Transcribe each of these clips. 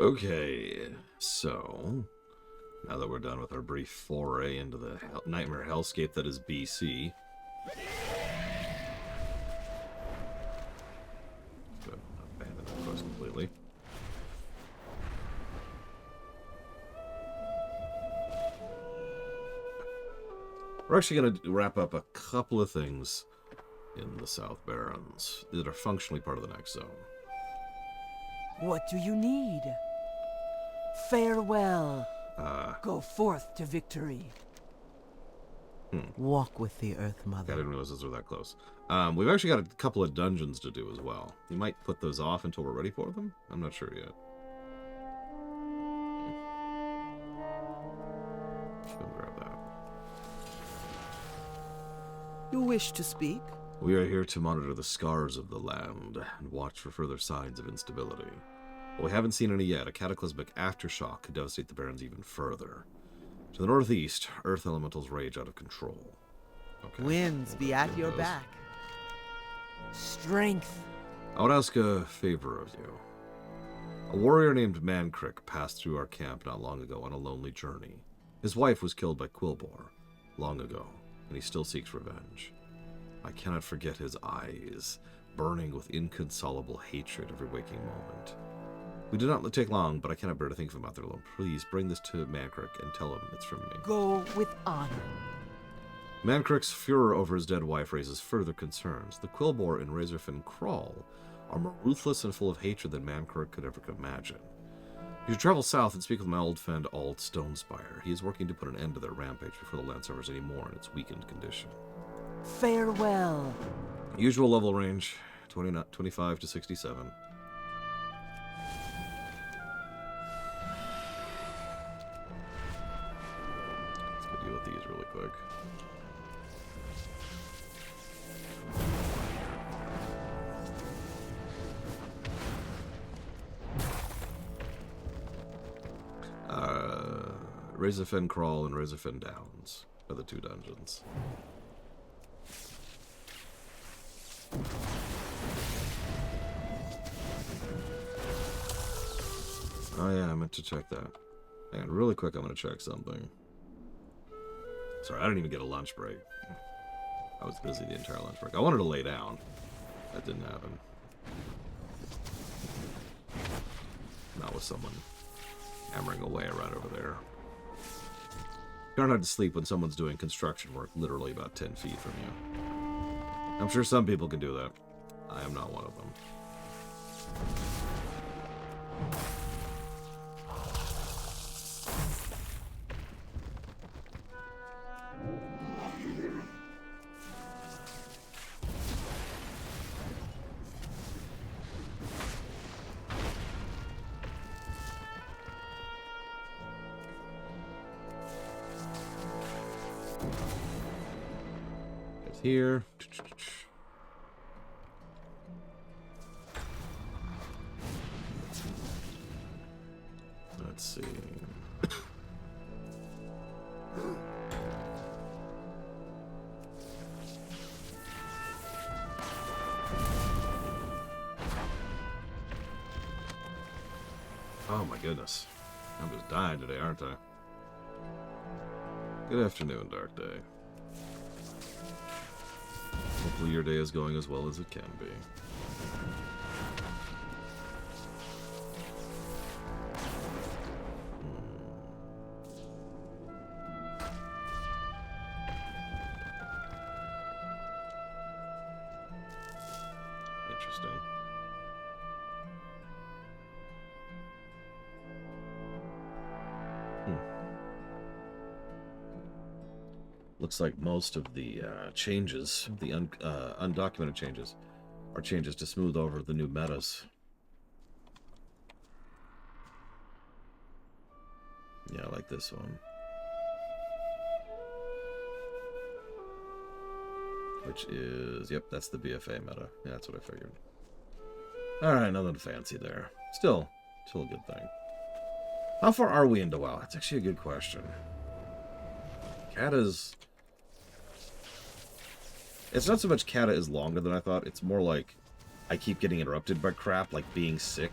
Okay, so now that we're done with our brief foray into the nightmare hellscape that is BC, good, abandon that quest completely. We're actually going to wrap up a couple of things in the South Barrens that are functionally part of the next zone. What do you need? Farewell. Go forth to victory. Walk with the Earth I Mother. didn't realize those were that close. We've actually got a couple of dungeons to do as well. You might put those off until we're ready for them? I'm not sure yet. Go grab that. You wish to speak? We are here to monitor the scars of the land and watch for further signs of instability. But we haven't seen any yet. A cataclysmic aftershock could devastate the Barrens even further. To the northeast, Earth elementals rage out of control. Okay. Winds be at your back. Strength. I would ask a favor of you. A warrior named Mancrick passed through our camp not long ago on a lonely journey. His wife was killed by Quillbore long ago, and he still seeks revenge. I cannot forget his eyes, burning with inconsolable hatred every waking moment. We did not take long, but I cannot bear to think of him out there alone. Please bring this to Mancrick and tell him it's from me. Go with honor. Mancrick's furor over his dead wife raises further concerns. The Quillbore and Razorfen crawl are more ruthless and full of hatred than Mancrick could ever imagine. You should travel south and speak with my old friend Alt Stonespire. He is working to put an end to their rampage before the land suffers any more in its weakened condition. Farewell. Usual level range, 25 to 67. Let's go deal with these really quick. Razorfen Crawl and Razorfen Downs are the two dungeons. Oh yeah, I meant to check that. And really quick, I'm going to check something. Sorry, I didn't even get a lunch break. I was busy the entire lunch break. I wanted to lay down. That didn't happen. Not with someone hammering away right over there. You're not to sleep when someone's doing construction work literally about 10 feet from you. I'm sure some people can do that. I am not one of them. It's here. Let's see. Oh my goodness. I'm just dying today, aren't I? Good afternoon, Dark Day. Hopefully your day is going as well as it can be. Interesting. Looks like most of the changes, the undocumented changes, are changes to smooth over the new metas. Yeah, I like this one. Which is, yep, that's the BFA meta. Yeah, that's what I figured. Alright, nothing fancy there. Still a good thing. How far are we into WoW? That's actually a good question. Kata's... It's not so much Kata is longer than I thought. It's more like I keep getting interrupted by crap, like being sick.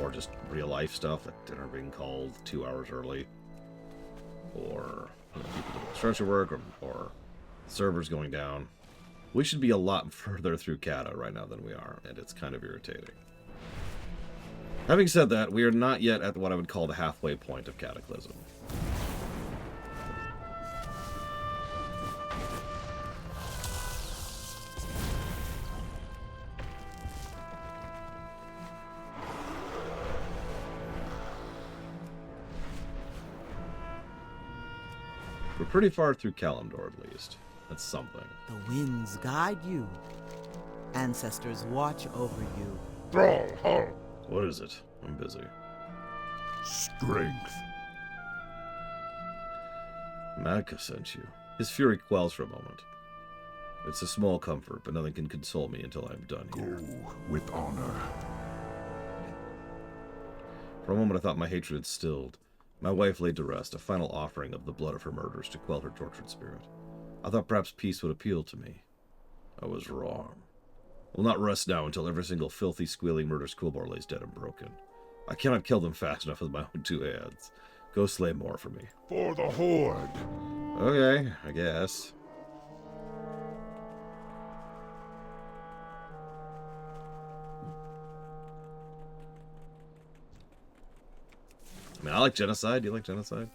or just real life stuff, like dinner being called 2 hours early, or people doing construction work, or servers going down. We should be a lot further through Kata right now than we are, and it's kind of irritating. Having said that, we are not yet at what I would call the halfway point of Cataclysm. We're pretty far through Kalimdor, at least. That's something. The winds guide you. Ancestors watch over you. What is it? I'm busy. Strength. Matka sent you. His fury quells for a moment. It's a small comfort, but nothing can console me until I'm done here. Go with honor. For a moment I thought my hatred had stilled. My wife laid to rest, a final offering of the blood of her murderers to quell her tortured spirit. I thought perhaps peace would appeal to me. I was wrong. Will not rest now until every single filthy, squealing murderous Quilboar lays dead and broken. I cannot kill them fast enough with my own 2 hands. Go slay more for me. For the Horde. Okay, I guess. I mean, I like genocide. Do you like genocide?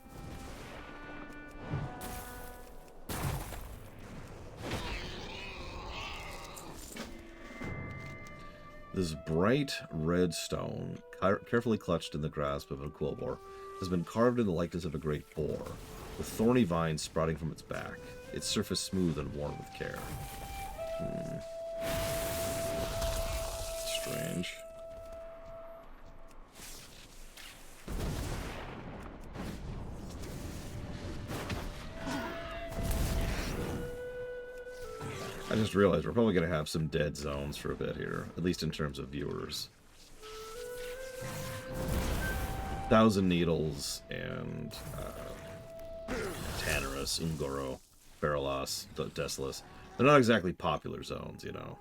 This bright red stone, carefully clutched in the grasp of a Quilboar, has been carved in the likeness of a great boar, with thorny vines sprouting from its back, its surface smooth and worn with care. Strange. I just realized we're probably going to have some dead zones for a bit here, at least in terms of viewers. 1,000 Needles and Tanarus, Ungoro, Baralas, Desolus. They're not exactly popular zones, you know.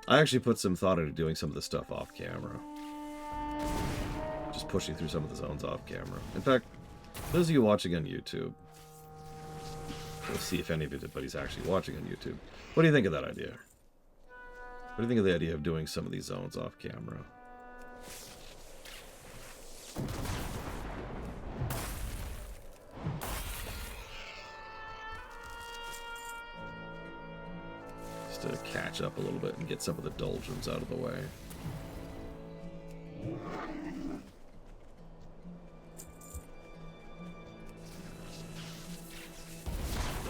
I actually put some thought into doing some of the stuff off camera. Just pushing through some of the zones off camera. In fact, those of you watching on YouTube, we'll see if anybody's actually watching on YouTube. What do you think of that idea? What do you think of the idea of doing some of these zones off camera? Just to catch up a little bit and get some of the doldrums out of the way.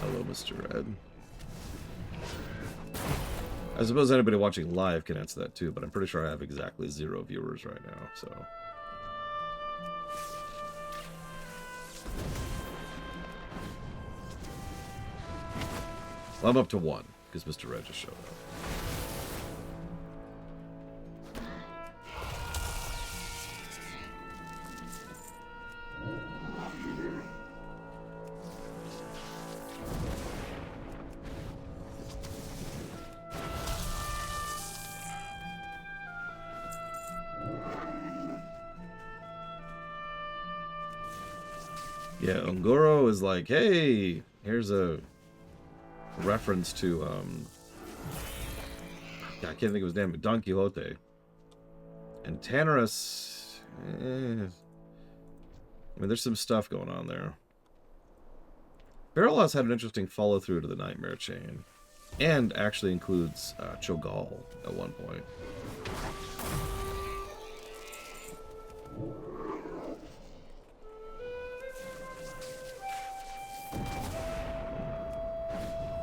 Hello, Mr. Red. I suppose anybody watching live can answer that too, but I'm pretty sure I have exactly 0 viewers right now, so... Well, I'm up to 1, because Mr. Red just showed up. Yeah, Ungoro is like, hey, here's a reference to, I can't think of his name, but Don Quixote. And Tanarus, I mean, there's some stuff going on there. Baralas had an interesting follow-through to the Nightmare Chain, and actually includes Cho'Gall at one point.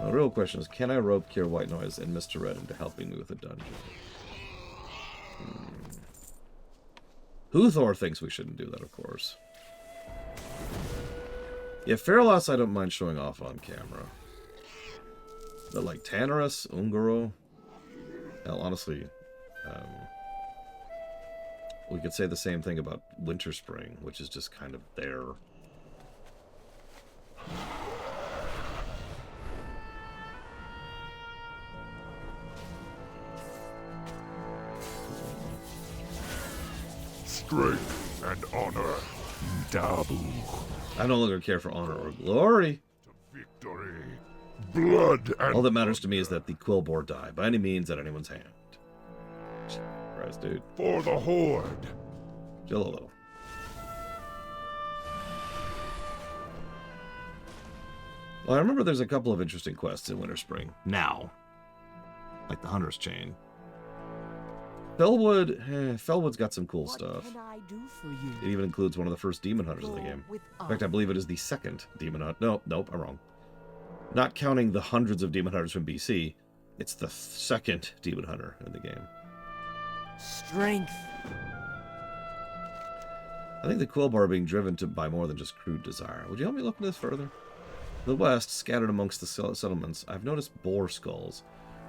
The real question is, can I rope Cure White Noise and Mr. Red into helping me with a dungeon? Huthor thinks we shouldn't do that, of course. Yeah, Faralas I don't mind showing off on camera. But like Tanarus, Ungoro, hell, honestly, we could say the same thing about Winter Spring, which is just kind of there. Strength and honor. Dabu. I no longer care for honor or glory. Victory. Blood and All that matters to me is that the Quillbore die by any means at anyone's hand. Christ, dude. for the Horde. Chill a little. Well, I remember there's a couple of interesting quests in Winter Spring. Now. Like the Hunter's Chain. Felwood's got some cool stuff. What can I do for you? It even includes one of the first demon hunters in the Go game. with In fact, I honor. believe it is the second demon hunt. Nope, I'm wrong. Not counting the hundreds of demon hunters from BC, it's the second demon hunter in the game. Strength. I think the Quillbar are being driven by more than just crude desire. Would you help me look into this further? To the west, scattered amongst the settlements, I've noticed boar skulls.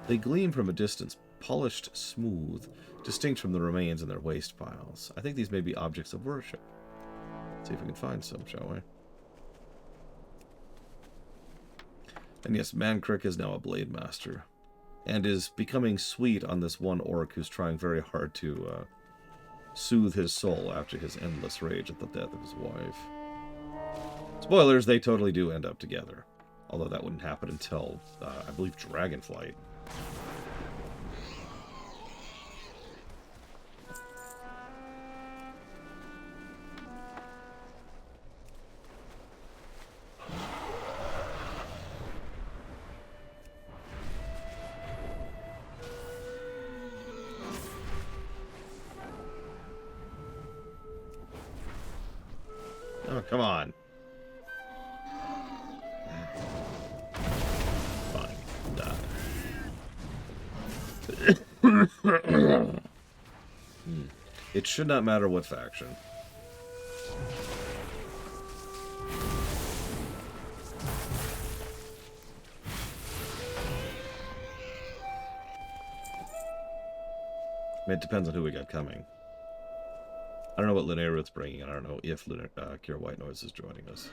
They gleam from a distance, polished smooth, distinct from the remains in their waste piles. I think these may be objects of worship. Let's see if we can find some, shall we? And yes, Mancrick is now a blade master, and is becoming sweet on this one orc who's trying very hard to soothe his soul after his endless rage at the death of his wife. Spoilers, they totally do end up together. Although that wouldn't happen until, I believe, Dragonflight. Oh, come on. Fine. Die. It should not matter what faction. I mean, it depends on who we got coming. I don't know what Linnaeus bringing, and I don't know if Kira White Noise is joining us.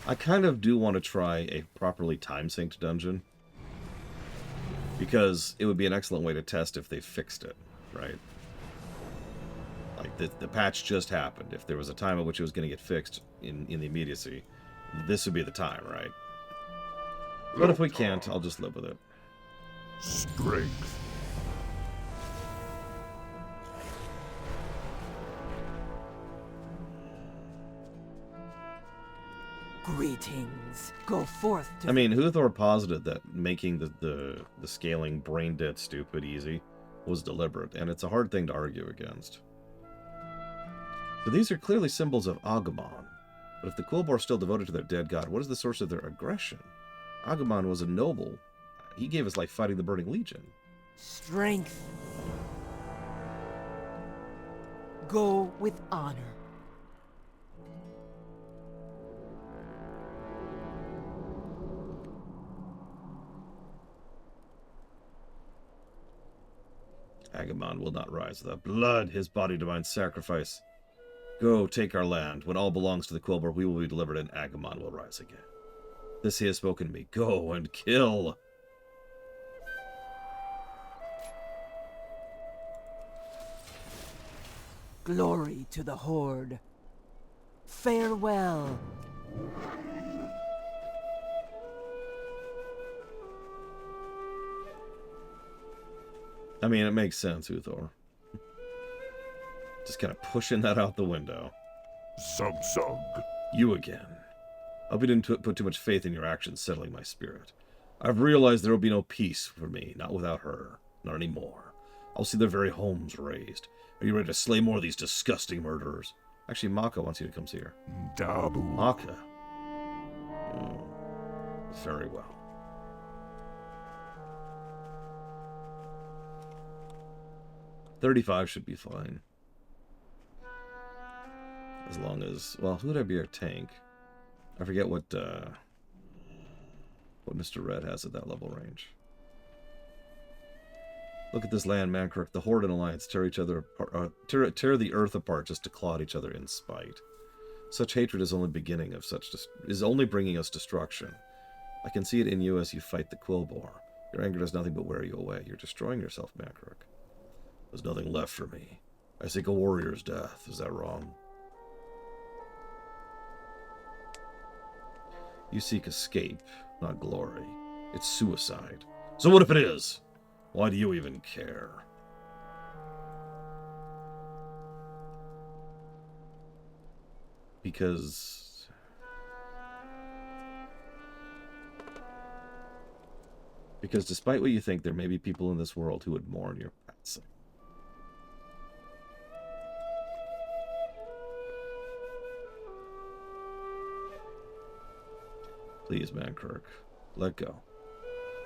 I kind of do want to try a properly time-synced dungeon, because it would be an excellent way to test if they fixed it, right? Like, the patch just happened. If there was a time at which it was going to get fixed in the immediacy, this would be the time, right? But if we can't, I'll just live with it. Strength. Greetings. Go forth to I mean, Huthor posited that making the scaling brain-dead stupid easy was deliberate, and it's a hard thing to argue against. So these are clearly symbols of Agumon. But if the Quillbar are still devoted to their dead god, what is the source of their aggression? Agumon was a noble. He gave his life fighting the Burning Legion. strength. Go with honor. Agumon will not rise without blood, his body demands sacrifice. Go, take our land. When all belongs to the Quillbar, we will be delivered, and Agumon will rise again. This he has spoken to me. Go and kill. Glory to the Horde. Farewell. I mean, it makes sense, Uthor. Just kind of pushing that out the window. Sug. You again. I hope you didn't put too much faith in your actions settling my spirit. I've realized there will be no peace for me, not without her. Not anymore. I'll see their very homes razed. Are you ready to slay more of these disgusting murderers? Actually, Maka wants you to come see her. Dabu. Maka. Very well. $35 should be fine. As long as... Well, who would I be our tank? I forget what Mr. Red has at that level range. Look at this land, Mancrick. The Horde and Alliance tear each other apart, tear the earth apart just to claw at each other in spite. Such hatred is only is only bringing us destruction. I can see it in you as you fight the Quillbore. Your anger does nothing but wear you away. You're destroying yourself, Mankrik. There's nothing left for me. I seek a warrior's death. Is that wrong? You seek escape, not glory. It's suicide. So what if it is? Why do you even care? Because despite what you think, there may be people in this world who would mourn your passing. Please, Mankrik, let go.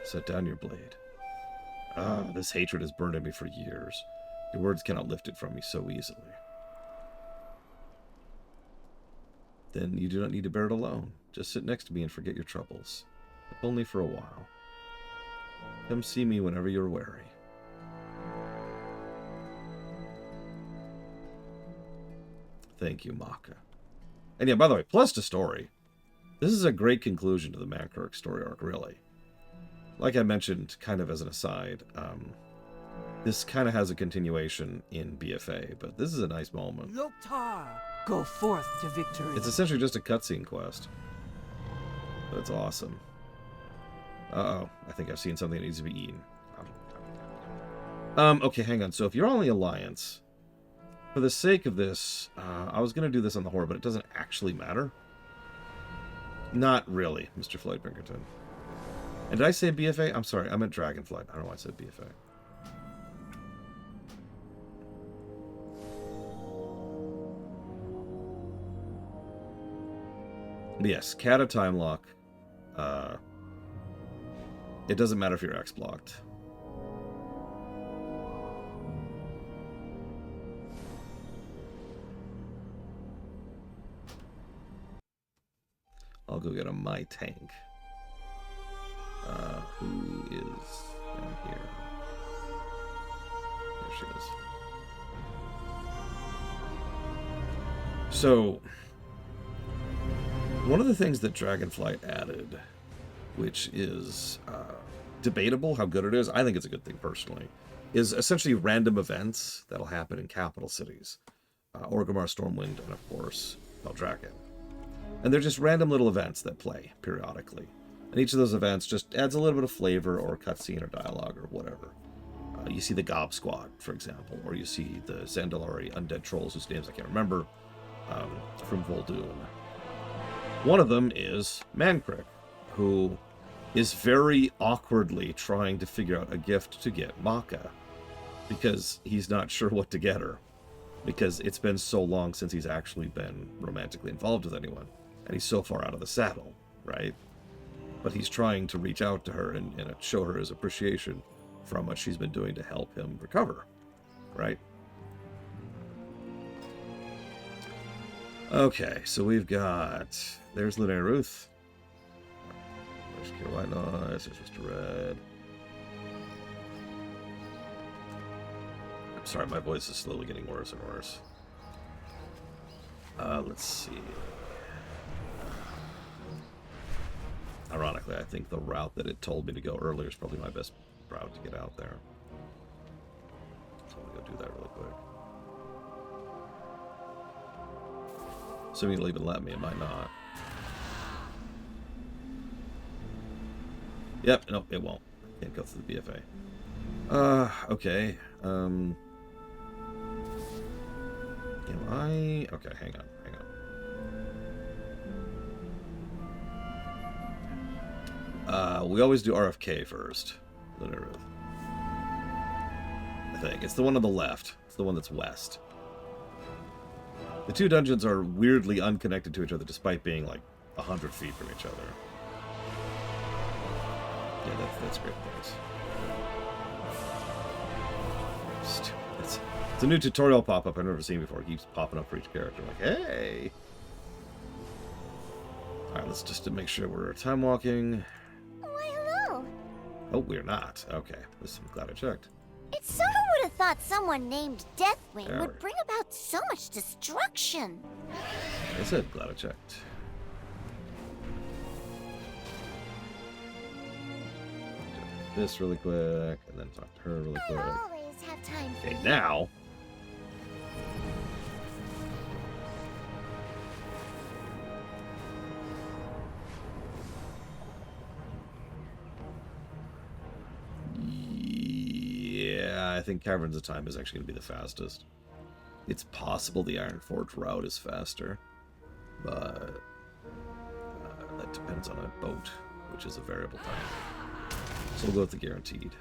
Set down your blade. This hatred has burned in me for years. Your words cannot lift it from me so easily. Then you do not need to bear it alone. Just sit next to me and forget your troubles. If only for a while. Come see me whenever you're weary. Thank you, Maka. And yeah, by the way, plus to story. This is a great conclusion to the Mankrik story arc, really. Like I mentioned, kind of as an aside, this kind of has a continuation in BFA, but this is a nice moment. Loktar, go forth to victory. It's essentially just a cutscene quest. But it's awesome. Uh-oh, I think I've seen something that needs to be eaten. Okay, hang on. So if you're on the Alliance, for the sake of this, I was going to do this on the Horde, but it doesn't actually matter. Not really, Mr. Floyd Pinkerton. And did I say BFA? I'm sorry, I meant Dragonflight. I don't know why I said BFA. But yes, Kata time lock. It doesn't matter if you're X-blocked. I'll go get a my tank. Who is down here? There she is. So, one of the things that Dragonflight added, which is debatable how good it is, I think it's a good thing personally, is essentially random events that'll happen in capital cities. Orgrimmar, Stormwind, and of course, Eldraken. And they're just random little events that play periodically. And each of those events just adds a little bit of flavor or cutscene or dialogue or whatever. You see the Gob Squad, for example, or you see the Zandalari undead trolls whose names I can't remember, from Vol'dun. One of them is Mankrik, who is very awkwardly trying to figure out a gift to get Maka, because he's not sure what to get her, because it's been so long since he's actually been romantically involved with anyone, and he's so far out of the saddle, right? But he's trying to reach out to her and show her his appreciation from what she's been doing to help him recover, right? Okay, so we've got... There's Linnea Ruth. There's Kira White Noise. There's Mr. Red. I'm sorry, my voice is slowly getting worse and worse. Let's see. Ironically, I think the route that it told me to go earlier is probably my best route to get out there. So I'm going to go do that really quick. Assuming it'll even let me, it might not. Yep, nope, it won't. Can't go through the BFA. Okay. Am I... Okay, hang on. We always do RFK first. Linnea Ruth. I think. It's the one on the left. It's the one that's west. The two dungeons are weirdly unconnected to each other despite being like 100 feet from each other. Yeah, that's great things. It's a new tutorial pop-up I've never seen before. It keeps popping up for each character. I'm like, hey! Alright, let's just to make sure we're time walking. Why, hello. Oh, we're not. Okay. I'm glad I checked. It's someone would have thought someone named Deathwing There would bring about so much destruction. Like I said, glad I checked. This really quick, and then talk to her really quick. Always have time for Okay, you. now. Yeah, I think Caverns of Time is actually going to be the fastest. It's possible the Ironforge route is faster, but that depends on a boat, which is a variable time. So we'll go with the guaranteed.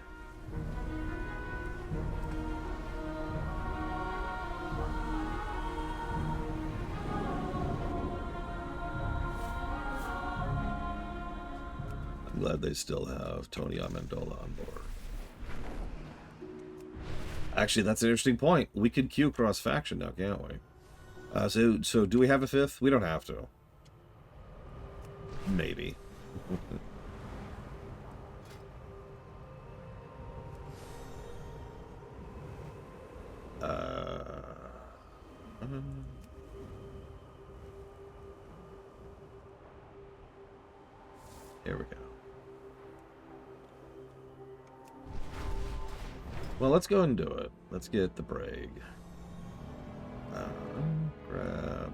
I'm glad they still have Tony Amendola on board. Actually, that's an interesting point. We could queue cross faction now, can't we? So do we have a fifth? We don't have to. Maybe. Here we go. Well, let's go and do it. Let's get the Brig. Grab.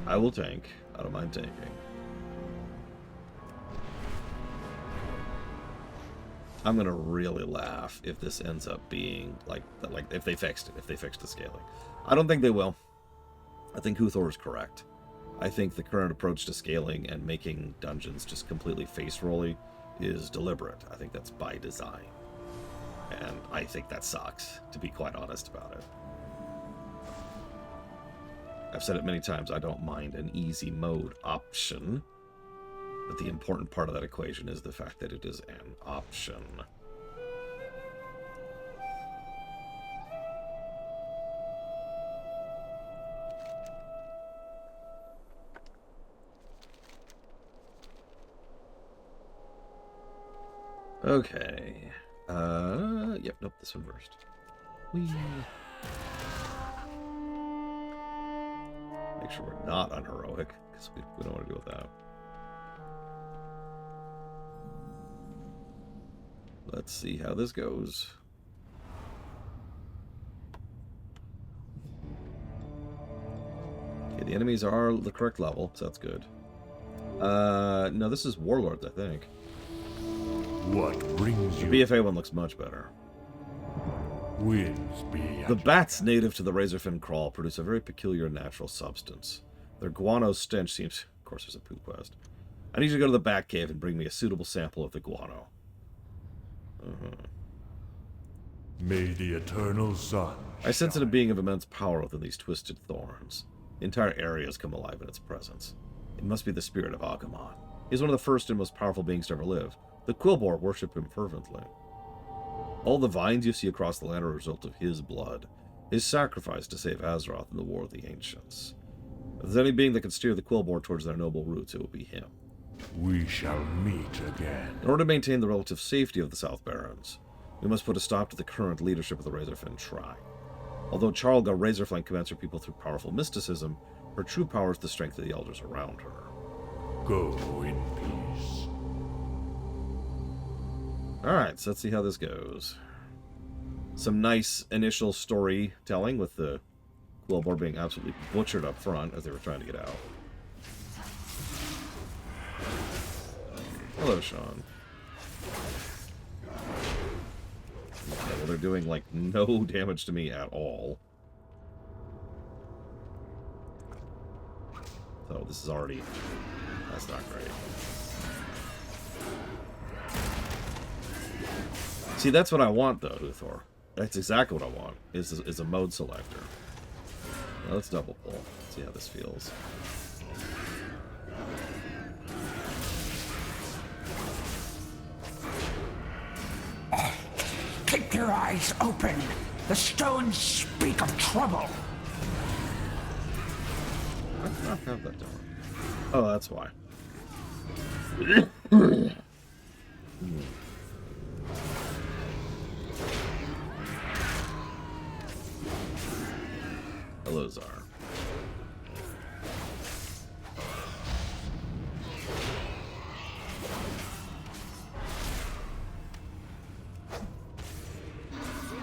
I will tank. I don't mind tanking. I'm gonna really laugh if this ends up being like if they fixed it, if they fixed the scaling. I don't think they will. I think Huthor is correct. I think the current approach to scaling and making dungeons just completely face-rolly is deliberate. I think that's by design. And I think that sucks, to be quite honest about it. I've said it many times, I don't mind an easy mode option, but the important part of that equation is the fact that it is an option. Okay. Yep, nope, this one first. Whee. Make sure we're not unheroic, because we don't want to deal with that. Let's see how this goes. Okay, the enemies are the correct level, so that's good. No, this is Warlords, I think. What brings The you? BFA one looks much better. Winds be The bats native to the Razorfen crawl produce a very peculiar natural substance. Their guano stench seems... Of course, there's a poo quest. I need you to go to the bat cave and bring me a suitable sample of the guano. May the eternal sun. I sense a being of immense power within these twisted thorns. Entire areas come alive in its presence. It must be the spirit of Agumon. He is one of the first and most powerful beings to ever live. The Quilboar worship him fervently. All the vines you see across the land are a result of his blood, his sacrifice to save Azeroth in the War of the Ancients. If there's any being that can steer the Quilboar towards their noble roots, it will be him. We shall meet again. In order to maintain the relative safety of the South Barrens, we must put a stop to the current leadership of the Razorfen Shrine. Although Charlga Razorflank commands her people through powerful mysticism, her true power is the strength of the elders around her. Go in peace. Alright, so let's see how this goes. Some nice initial storytelling with the Quilboar being absolutely butchered up front as they were trying to get out. Hello, Sean. Okay, well, they're doing, like, no damage to me at all. So this is already... That's not great. See, that's what I want, though, Huthor. That's exactly what I want, is a mode selector. Now, let's double pull. See how this feels. Keep your eyes open. The stones speak of trouble. Why did I not have that done? Oh, that's why. those are.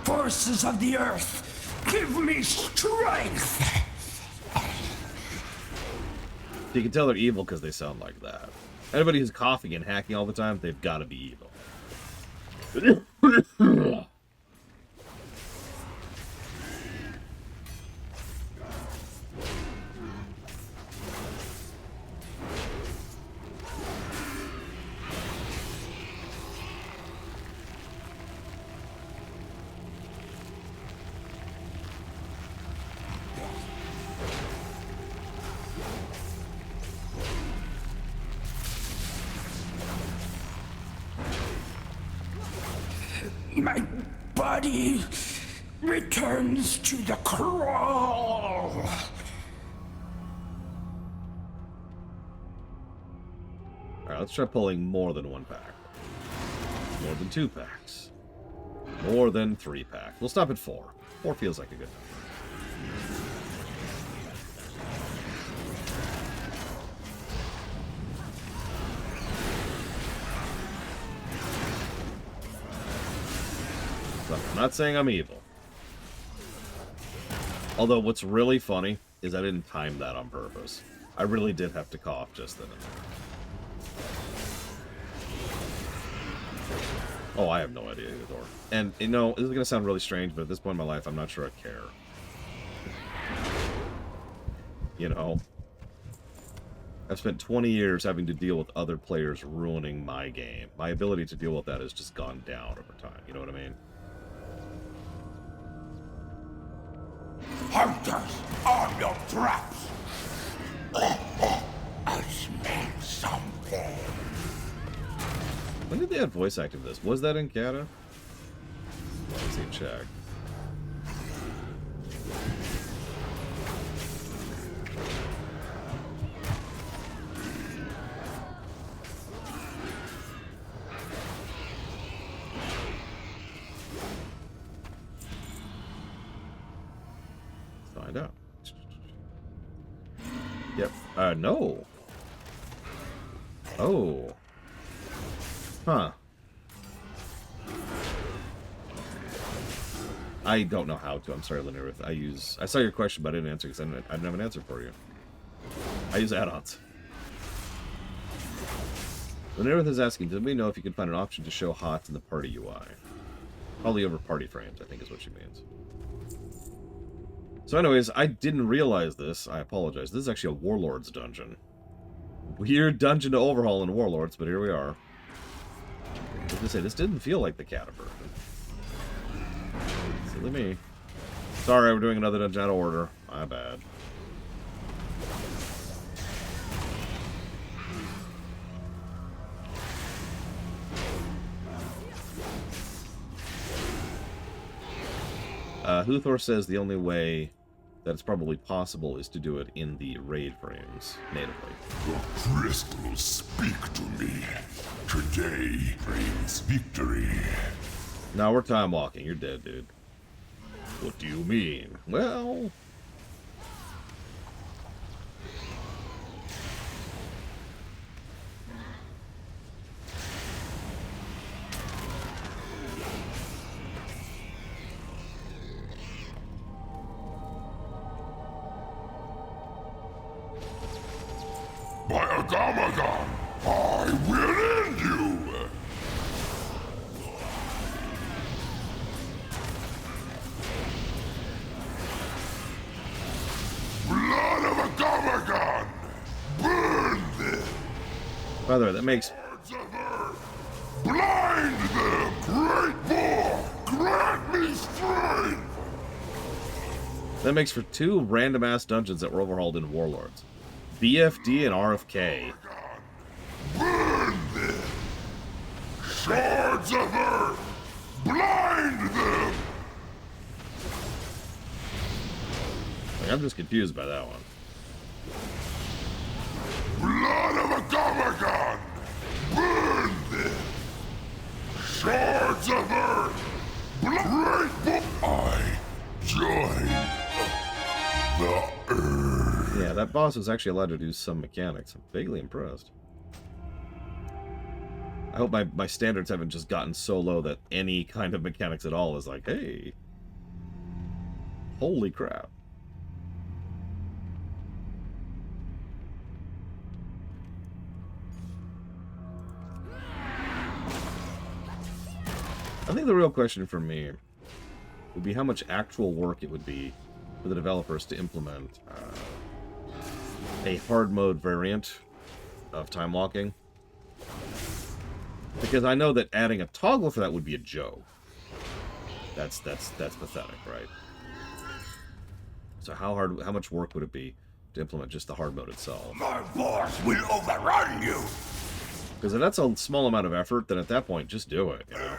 Forces of the earth, give me strength! You can tell they're evil because they sound like that. Anybody who's coughing and hacking all the time, they've got to be evil. My body returns to the crawl. Alright, let's try pulling more than 1 pack. More than 2 packs. More than 3 packs. We'll stop at 4. 4 feels like a good number. I'm not saying I'm evil. Although what's really funny is I didn't time that on purpose. I really did have to cough just then and there. Oh, I have no idea either. And, you know, this is going to sound really strange, but at this point in my life, I'm not sure I care. You know? I've spent 20 years having to deal with other players ruining my game. My ability to deal with that has just gone down over time. You know what I mean? Hunters on your traps! I smell something. When did they add voice acting for this? Was that in Kata? Let's see, check. Find out. Yep. No. Oh. Huh. I don't know how to. I'm sorry, Linear. I saw your question, but I didn't answer because I didn't have an answer for you. I use add-ons. Linear is asking, did we know if you can find an option to show HOTS in the party UI? Probably over party frames, I think is what she means. So anyways, I didn't realize this. I apologize. This is actually a Warlords dungeon. Weird dungeon to overhaul in Warlords, but here we are. I was gonna say, this didn't feel like the Kata version. Silly me. Sorry, we're doing another dungeon out of order. My bad. Huthor says the only way that it's probably possible is to do it in the raid frames natively. The crystals speak to me. Today brings victory. Now we're time walking. You're dead, dude. What do you mean? Well... By Agamagon, I will end you! Blood of Agamagon! Burn them! By the way, that makes... Swords of Earth! Blind them! Great War! Grant me strength! That makes for 2 random-ass dungeons that were overhauled in Warlords. BFD and RFK. Burn them! Swords of Earth! Blind them! Like, I'm just confused by that one. Blood of Agamagon! Burn them! Swords of Earth! Great I join the boss was actually allowed to do some mechanics. I'm vaguely impressed. I hope my standards haven't just gotten so low that any kind of mechanics at all is like, hey, holy crap. I think the real question for me would be how much actual work it would be for the developers to implement a hard mode variant of time walking. Because I know that adding a toggle for that would be a joke. That's pathetic, right? So how much work would it be to implement just the hard mode itself? My boss will overrun you. Because if that's a small amount of effort, then at that point, just do it, you know?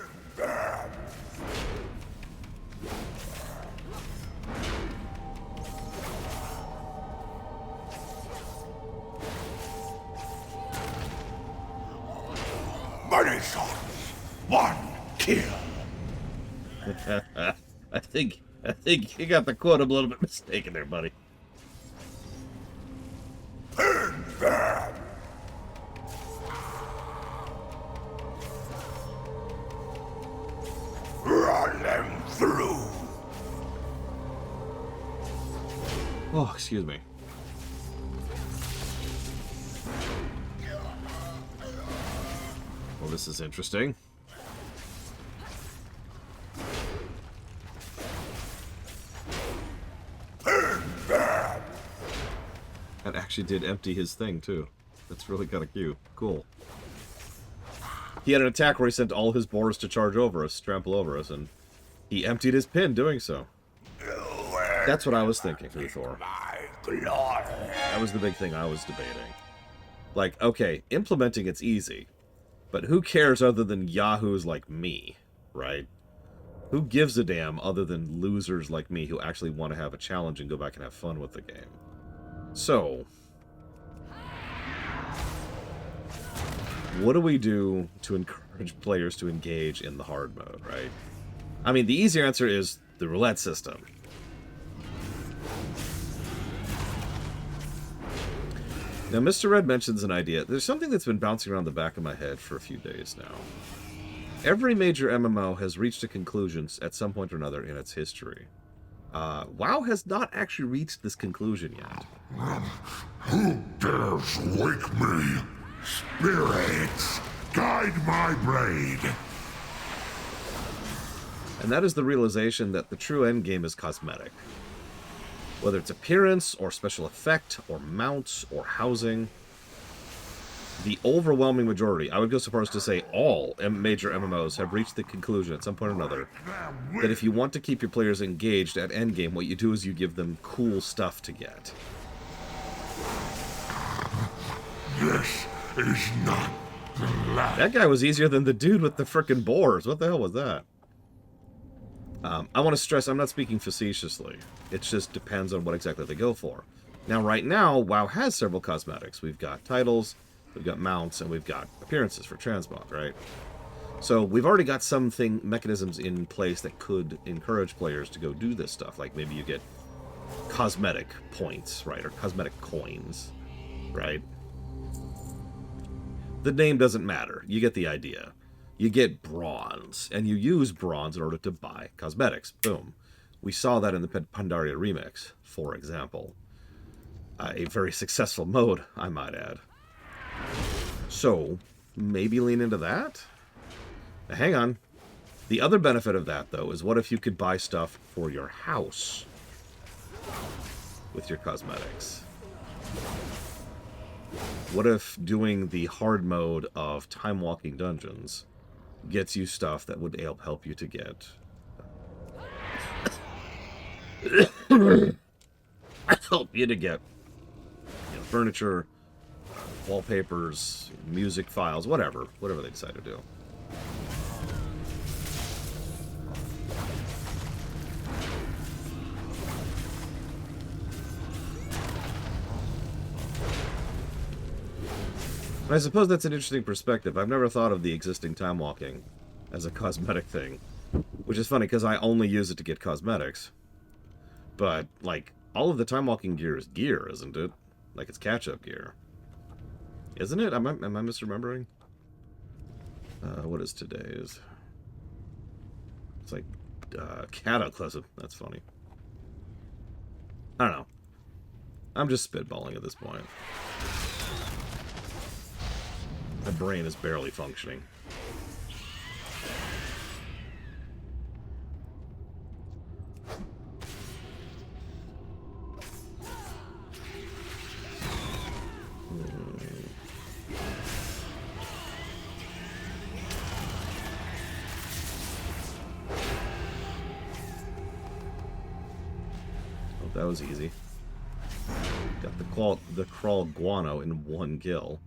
Many shots, one kill. I think you got the quote a little bit mistaken there, buddy. Pin them. Run them through. Oh, excuse me. Well, this is interesting. That actually did empty his thing, too. That's really kind of cute. Cool. He had an attack where he sent all his boars to charge over us, trample over us, and he emptied his pin doing so. That's what I was thinking, Luthor. That was the big thing I was debating. Like, okay, implementing it's easy. But who cares other than yahoos like me, right? Who gives a damn other than losers like me who actually want to have a challenge and go back and have fun with the game? So, what do we do to encourage players to engage in the hard mode, right? I mean, the easy answer is the roulette system. Now, Mr. Red mentions an idea. There's something that's been bouncing around the back of my head for a few days now. Every major MMO has reached a conclusion at some point or another in its history. WoW has not actually reached this conclusion yet. Who dares wake me? Spirits, guide my blade. And that is the realization that the true endgame is cosmetic. Whether it's appearance, or special effect, or mounts, or housing, the overwhelming majority, I would go so far as to say all major MMOs have reached the conclusion at some point or another that if you want to keep your players engaged at endgame, what you do is you give them cool stuff to get. This is not the last. That guy was easier than the dude with the frickin' boars. What the hell was that? I want to stress, I'm not speaking facetiously. It just depends on what exactly they go for. Now, right now, WoW has several cosmetics. We've got titles, we've got mounts, and we've got appearances for transmog, right? So we've already got some mechanisms in place that could encourage players to go do this stuff. Like maybe you get cosmetic points, right? Or cosmetic coins, right? The name doesn't matter. You get the idea. You get bronze, and you use bronze in order to buy cosmetics. Boom. We saw that in the Pandaria remix, for example. A very successful mode, I might add. So, maybe lean into that? Now, hang on. The other benefit of that, though, is what if you could buy stuff for your house with your cosmetics? What if doing the hard mode of time-walking dungeons gets you stuff that would help you to get furniture, wallpapers, music files, whatever they decide to do. I suppose that's an interesting perspective. I've never thought of the existing time walking as a cosmetic thing. Which is funny, because I only use it to get cosmetics. But, like, all of the time walking gear is gear, isn't it? Like it's catch-up gear. Isn't it? Am I misremembering? What is today's? It's like Cataclysm. That's funny. I don't know. I'm just spitballing at this point. My brain is barely functioning. That was easy. Got the crawl guano in one kill.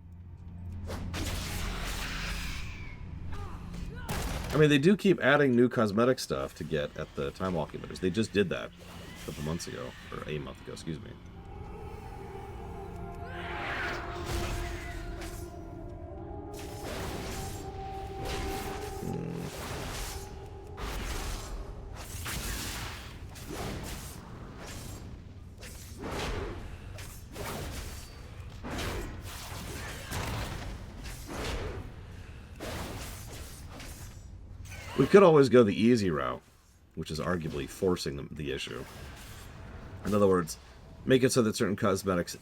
I mean, they do keep adding new cosmetic stuff to get at the time walking emitters. They just did that a couple months ago, or a month ago, excuse me. We could always go the easy route, which is arguably forcing the issue. In other words, make it so that certain cosmetics,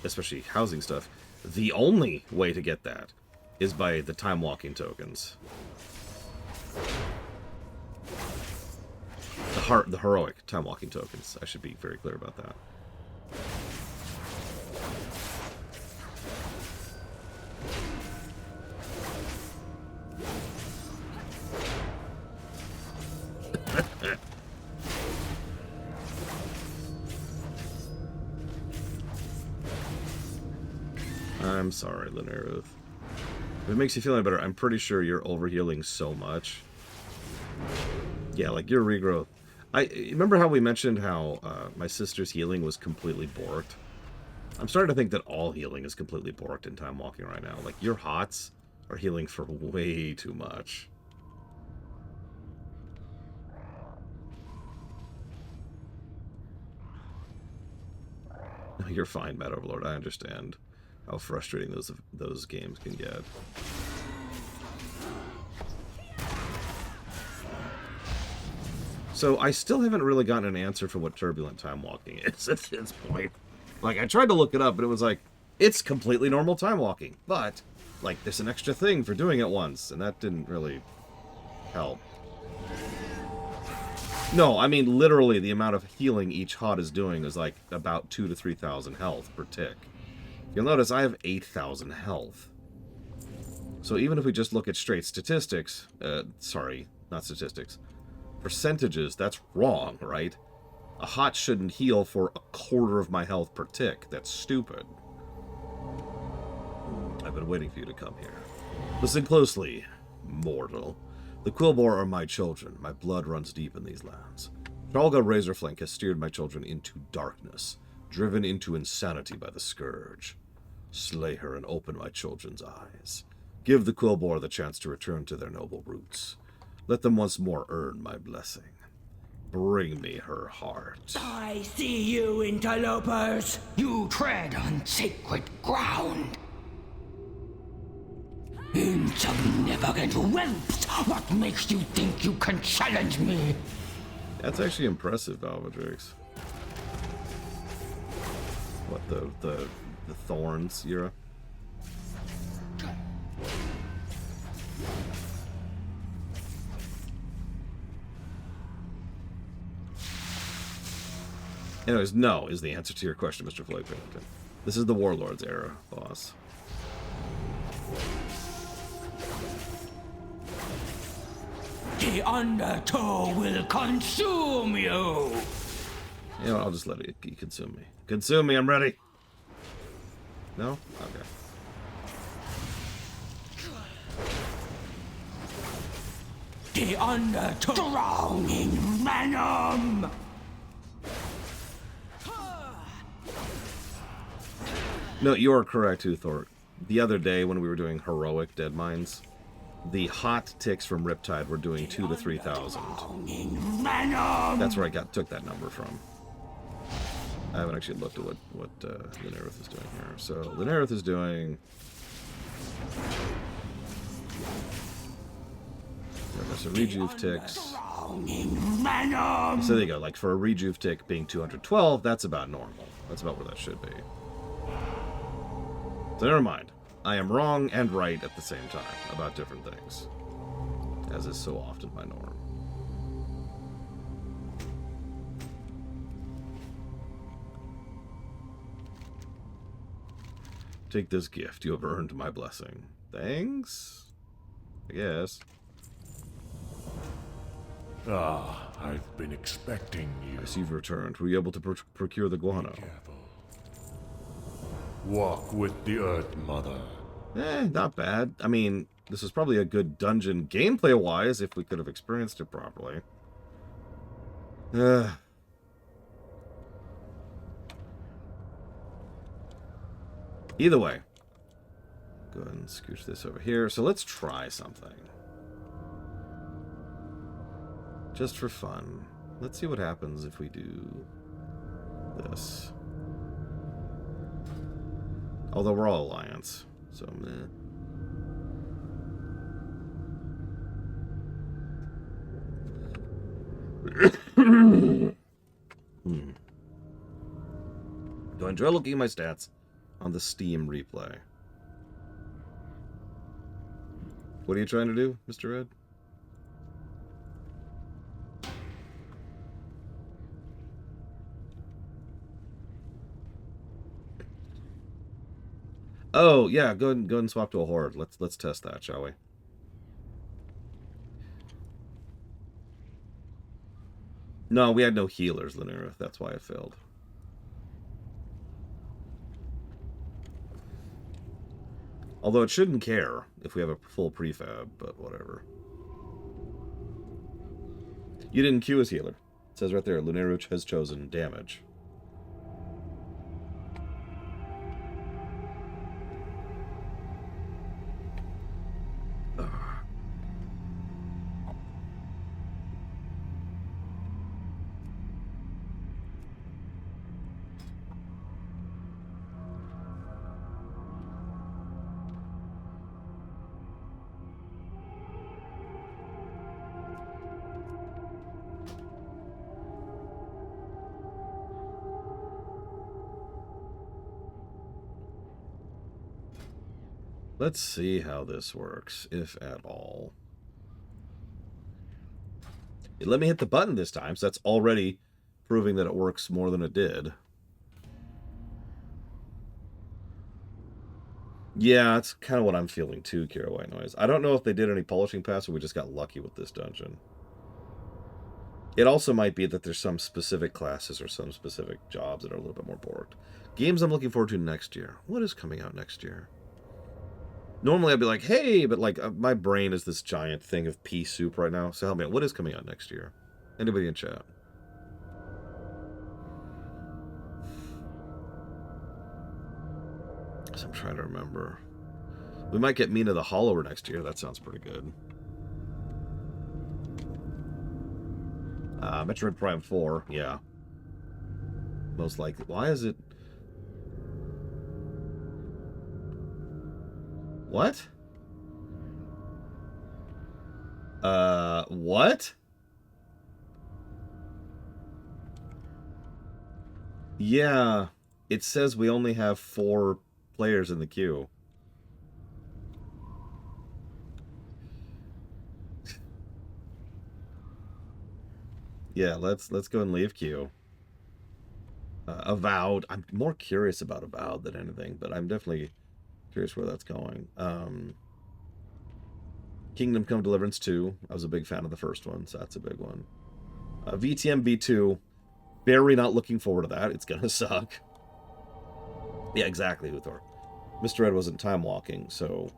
especially housing stuff, the only way to get that is by the time walking tokens. The heroic time walking tokens. I should be very clear about that. I'm sorry, Linearuth. If it makes you feel any better, I'm pretty sure you're overhealing so much. Yeah, like your regrowth. I remember how we mentioned how my sister's healing was completely borked? I'm starting to think that all healing is completely borked in time walking right now. Like, your hots are healing for way too much. You're fine, Mad Overlord. I understand how frustrating those games can get. So I still haven't really gotten an answer for what turbulent time walking is at this point. Like, I tried to look it up, but it was like, it's completely normal time walking. But, like, there's an extra thing for doing it once, and that didn't really help. No, I mean, literally, the amount of healing each HOT is doing is, like, about 2,000 to 3,000 health per tick. You'll notice I have 8,000 health. So even if we just look at straight statistics, sorry, not statistics, percentages, that's wrong, right? A HOT shouldn't heal for a quarter of my health per tick. That's stupid. I've been waiting for you to come here. Listen closely, mortal. The Quillbore are my children. My blood runs deep in these lands. Tralga Razorflank has steered my children into darkness, driven into insanity by the Scourge. Slay her and open my children's eyes. Give the Quillbore the chance to return to their noble roots. Let them once more earn my blessing. Bring me her heart. I see you, interlopers. You tread on sacred ground. Insignificant whelps! What makes you think you can challenge me? That's actually impressive, Valvidrix. What, the thorns, Yura? Anyways, no is the answer to your question, Mr. Floyd Pennington. This is the Warlords era, boss. The Undertow will consume you! You know, I'll just let it consume me. Consume me, I'm ready. No? Okay. The Undertow! Drowning venom! No, you are correct, Uthor. The other day when we were doing heroic dead mines, the hot ticks from Riptide were doing 2,000 to 3,000. That's where I took that number from. I haven't actually looked at what Lunareth is doing here. So Lunareth is doing... There's some rejuve ticks. So there you go. Like for a rejuve tick being 212, that's about normal. That's about where that should be. So never mind. I am wrong and right at the same time about different things, as is so often my norm. Take this gift. You have earned my blessing. Thanks? I guess. Ah, I've been expecting you. I see you've returned. Were you able to procure the guano? Careful. Walk with the Earth Mother. Not bad. I mean, this is probably a good dungeon gameplay-wise if we could have experienced it properly. Either way. Go ahead and scooch this over here. So let's try something. Just for fun. Let's see what happens if we do this. Although we're all Alliance, so meh. Do I enjoy looking at my stats on the Steam replay? What are you trying to do, Mr. Red? Oh, yeah, go ahead and swap to a horde. Let's test that, shall we? No, we had no healers, Lunareth. That's why it failed. Although it shouldn't care if we have a full prefab, but whatever. You didn't queue as healer. It says right there, Lunaruch has chosen damage. Let's see how this works, if at all. It let me hit the button this time, so that's already proving that it works more than it did. Yeah, that's kind of what I'm feeling too, Kira White Noise. I don't know if they did any polishing pass or we just got lucky with this dungeon. It also might be that there's some specific classes or some specific jobs that are a little bit more borked. Games I'm looking forward to next year. What is coming out next year? Normally I'd be like, hey, but like my brain is this giant thing of pea soup right now. So help me out. What is coming out next year? Anybody in chat? So I'm trying to remember. We might get Mina the Hollower next year. That sounds pretty good. Metroid Prime 4. Yeah. Most likely. Why is it... What? What? Yeah, it says we only have 4 players in the queue. Yeah, let's go and leave queue. Avowed. I'm more curious about Avowed than anything, but I'm definitely curious where that's going. Kingdom Come Deliverance 2. I was a big fan of the first one, so that's a big one. VTM B2. Very not looking forward to that. It's gonna suck. Yeah, exactly, Uthor. Mr. Red wasn't time walking, so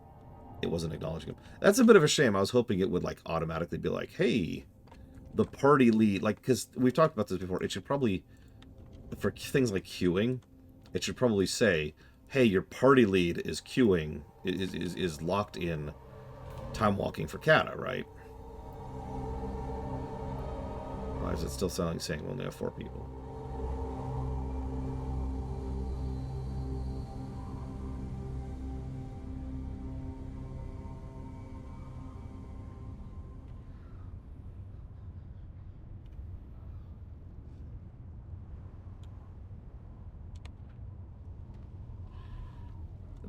it wasn't acknowledging him. That's a bit of a shame. I was hoping it would like automatically be like, hey, the party lead, like, because we've talked about this before. It should probably, for things like queuing, it should probably say, hey, your party lead is queuing, is locked in time walking for Kata, right? Why is it still saying we only have 4 people?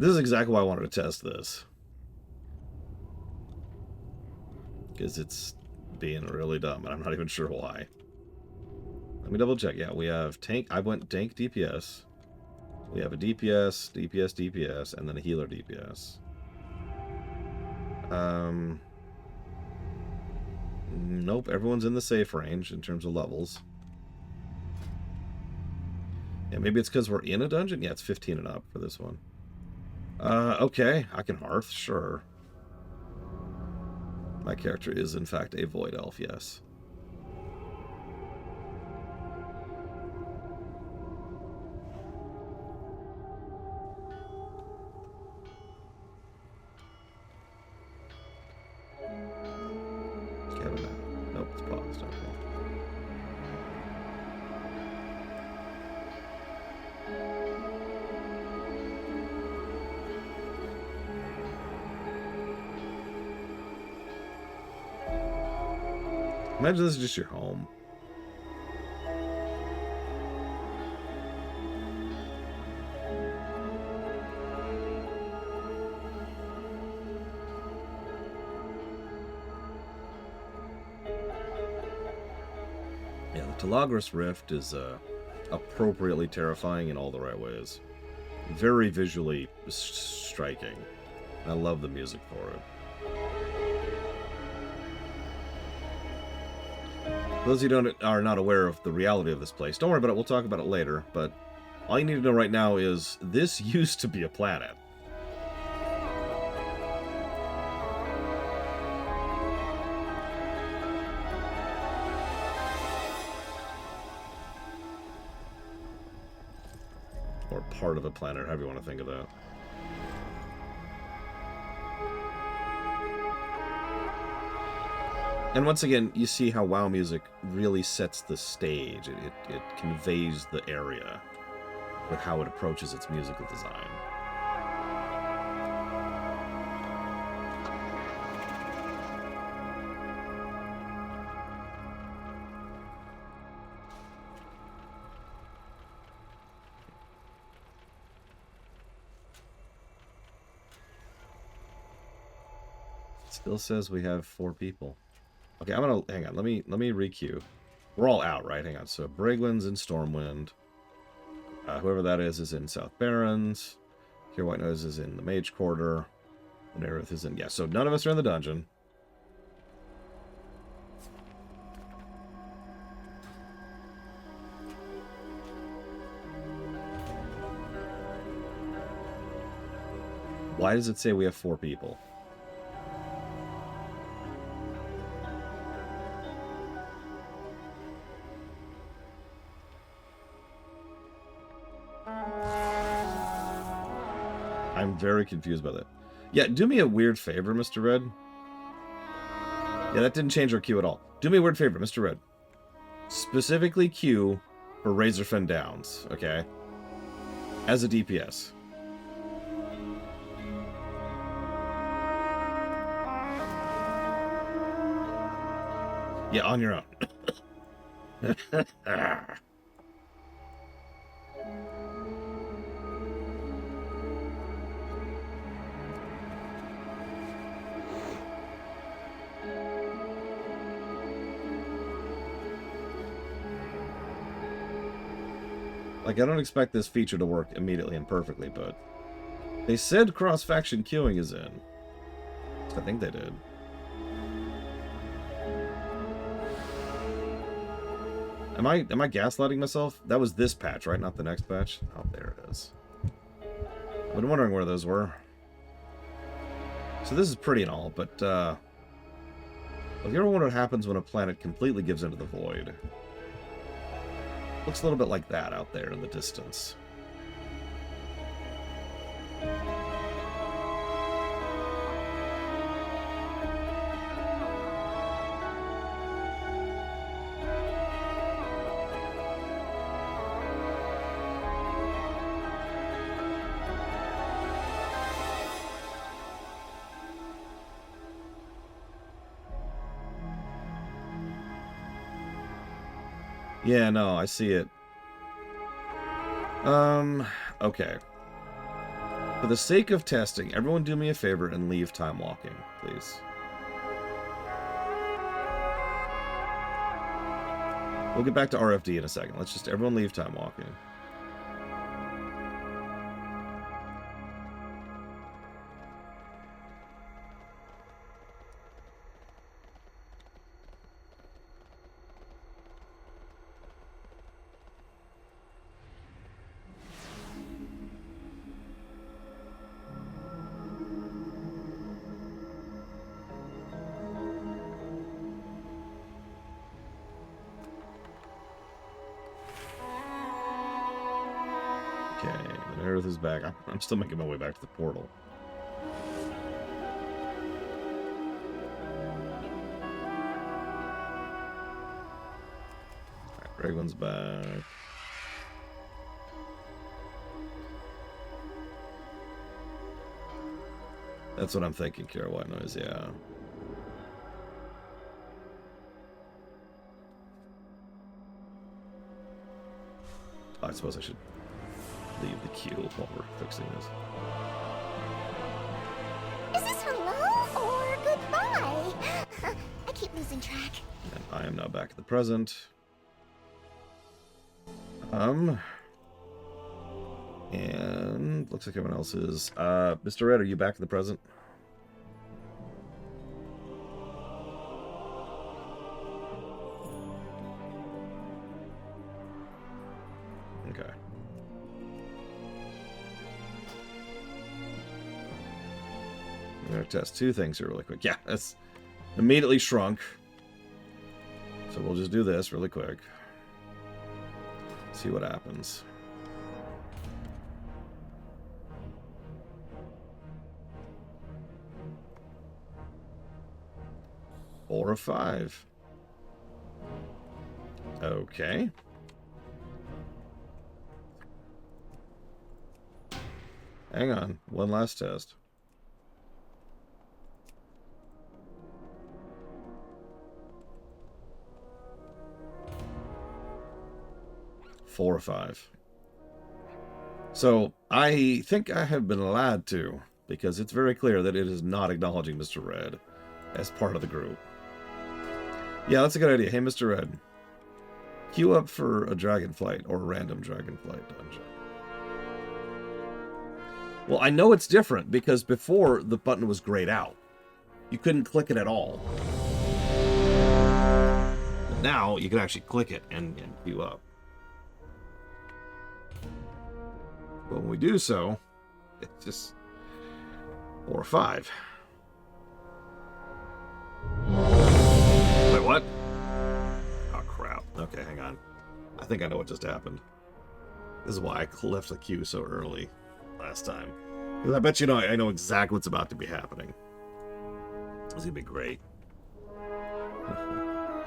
This is exactly why I wanted to test this. Because it's being really dumb, and I'm not even sure why. Let me double check. Yeah, we have tank. I went tank DPS. We have a DPS, DPS, DPS, and then a healer DPS. Nope, everyone's in the safe range in terms of levels. Yeah, maybe it's because we're in a dungeon? Yeah, it's 15 and up for this one. Okay, I can hearth, sure. My character is, in fact, a void elf, yes. Kevin, nope, it's paused. Okay. Imagine this is just your home. Yeah, the Talagris Rift is appropriately terrifying in all the right ways. Very visually striking. I love the music for it. For those of you who are not aware of the reality of this place, don't worry about it, we'll talk about it later, but all you need to know right now is this used to be a planet. Or part of a planet, however you want to think of that. And once again, you see how WoW music really sets the stage. It conveys the area with how it approaches its musical design. It still says we have 4 people. Okay, I'm gonna hang on. Let me requeue. We're all out, right? Hang on. So Briglin's in Stormwind. Whoever that is in South Barrens. Here White Nose is in the Mage Quarter. And Aerith is in. Yeah, so none of us are in the dungeon. Why does it say we have 4 people? I'm very confused by that. Yeah, do me a weird favor, Mr. Red. Yeah, that didn't change our queue at all. Do me a weird favor, Mr. Red. Specifically queue for Razorfen Downs, okay? As a DPS. Yeah, on your own. Like, I don't expect this feature to work immediately and perfectly, but they said cross-faction queuing is in. I think they did. Am I gaslighting myself? That was this patch, right? Not the next patch? Oh, there it is. I've been wondering where those were. So this is pretty and all, but, have you ever wondered what happens when a planet completely gives into the void? Looks a little bit like that out there in the distance. Yeah, no, I see it. Okay. For the sake of testing, everyone do me a favor and leave time walking, please. We'll get back to RFD in a second. Let's just everyone leave time walking. Okay, the Earth is back. I'm still making my way back to the portal. Alright, Raglan's back. That's what I'm thinking, Kira White Noise, yeah. I suppose I should leave the queue while we're fixing this. Is this hello or goodbye? I keep losing track. And I am now back at the present. And looks like everyone else is. Mr. Red, are you back at the present? Okay. I'm going to test two things here really quick. Yeah, that's immediately shrunk. So we'll just do this really quick. See what happens. Four or five. Okay. Hang on. One last test. Four or five. So, I think I have been allowed to, because it's very clear that it is not acknowledging Mr. Red as part of the group. Yeah, that's a good idea. Hey, Mr. Red. Queue up for a dragonflight or a random dragonflight dungeon. Well, I know it's different because before the button was grayed out. You couldn't click it at all. But now you can actually click it and queue up. But when we do so, it's just 4 or 5. Wait, what? Oh, crap. Okay, hang on. I think I know what just happened. This is why I left the queue so early last time. Because I bet you know I know exactly what's about to be happening. It's going to be great.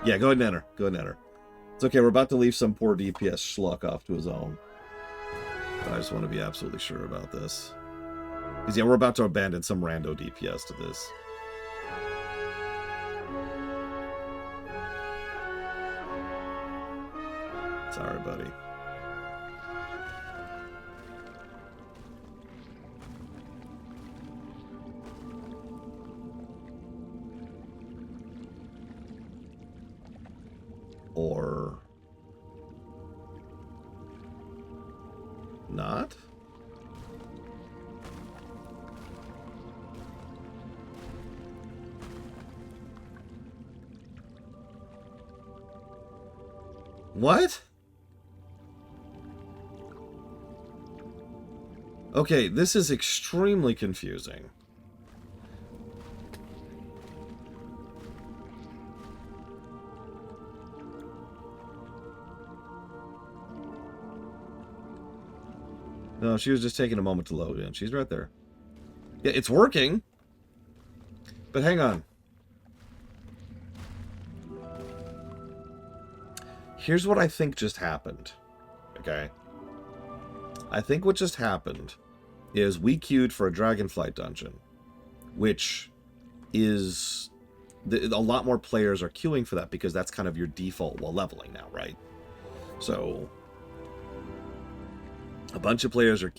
Yeah, go ahead and enter. Go ahead and enter. It's okay, we're about to leave some poor DPS schluck off to his own. But I just want to be absolutely sure about this. Because, yeah, we're about to abandon some rando DPS to this. Sorry, buddy. Or not? What? Okay, this is extremely confusing. No, she was just taking a moment to load in. She's right there. Yeah, it's working. But hang on. Here's what I think just happened. Okay? I think what just happened is we queued for a Dragonflight dungeon, which is... a lot more players are queuing for that because that's kind of your default while leveling now, right? So... A bunch of players are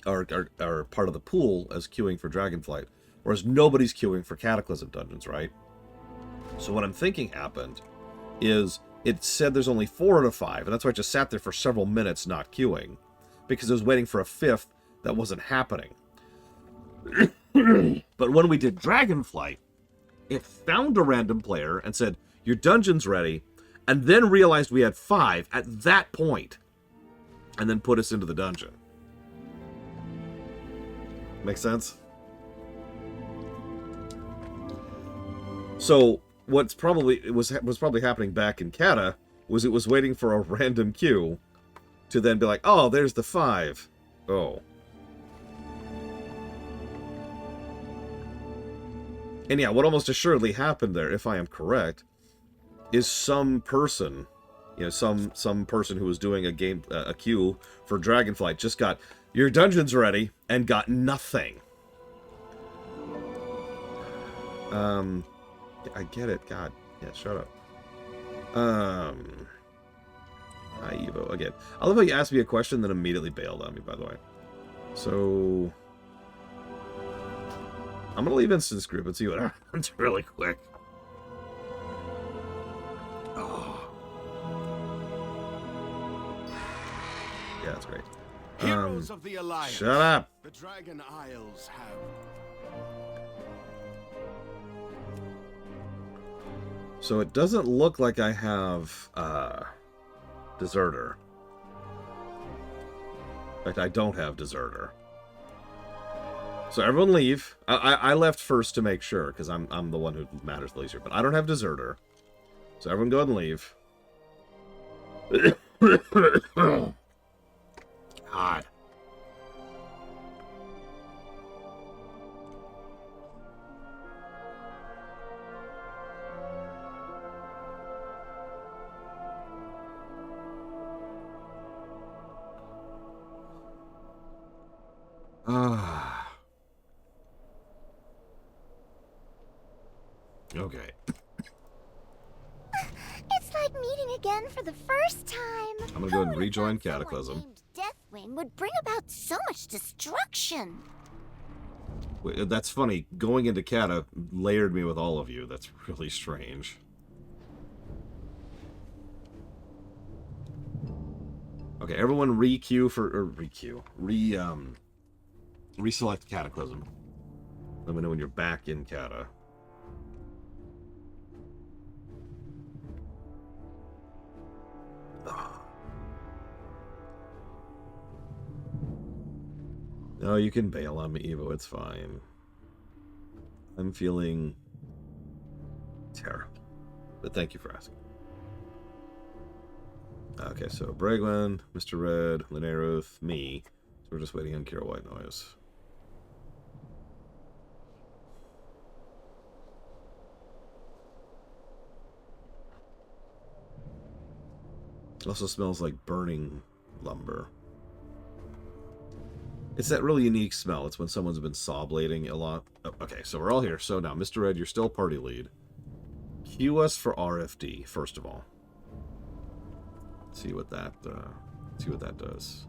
part of the pool as queuing for Dragonflight, whereas nobody's queuing for Cataclysm dungeons, right? So what I'm thinking happened is it said there's only 4 out of 5, and that's why I just sat there for several minutes not queuing, because I was waiting for a 5th that wasn't happening. But when we did Dragonflight, it found a random player and said, your dungeon's ready, and then realized we had 5 at that point, and then put us into the dungeon. Make sense? So what's probably was probably happening back in Kata was it was waiting for a random queue to then be like, oh, there's the 5. Oh. And yeah, what almost assuredly happened there, if I am correct, is some person, you know, some person who was doing a queue for Dragonflight just got, your dungeon's ready, and got nothing. I get it. God. Yeah, shut up. Hi, Evo. Again. I love how you asked me a question, then immediately bailed on me, by the way. So I'm gonna leave Instance Group and see what happens really quick. Oh. Yeah, that's great. Heroes of the Alliance. Shut up. The Dragon Isles have. So it doesn't look like I have Deserter. In fact, I don't have Deserter. So everyone leave. I left first to make sure, because I'm the one who matters the least here. But I don't have Deserter. So everyone go ahead and leave. God. Okay. It's like meeting again for the first time. I'm gonna go ahead and rejoin Cataclysm. Deathwing would bring about so much destruction. Wait, that's funny. Going into Cata layered me with all of you. That's really strange. Okay, everyone re-queue for... Or re-queue. Reselect Cataclysm. Let me know when you're back in Cata. No, you can bail on me, Evo. It's fine. I'm feeling terrible. But thank you for asking. Okay, so Bregwin, Mr. Red, Linearuth, me. So we're just waiting on Kira White Noise. It also smells like burning lumber. It's that really unique smell. It's when someone's been saw blading a lot. Oh, okay, so we're all here. So now, Mr. Red, you're still party lead. Cue us for RFD, first of all. See what that does.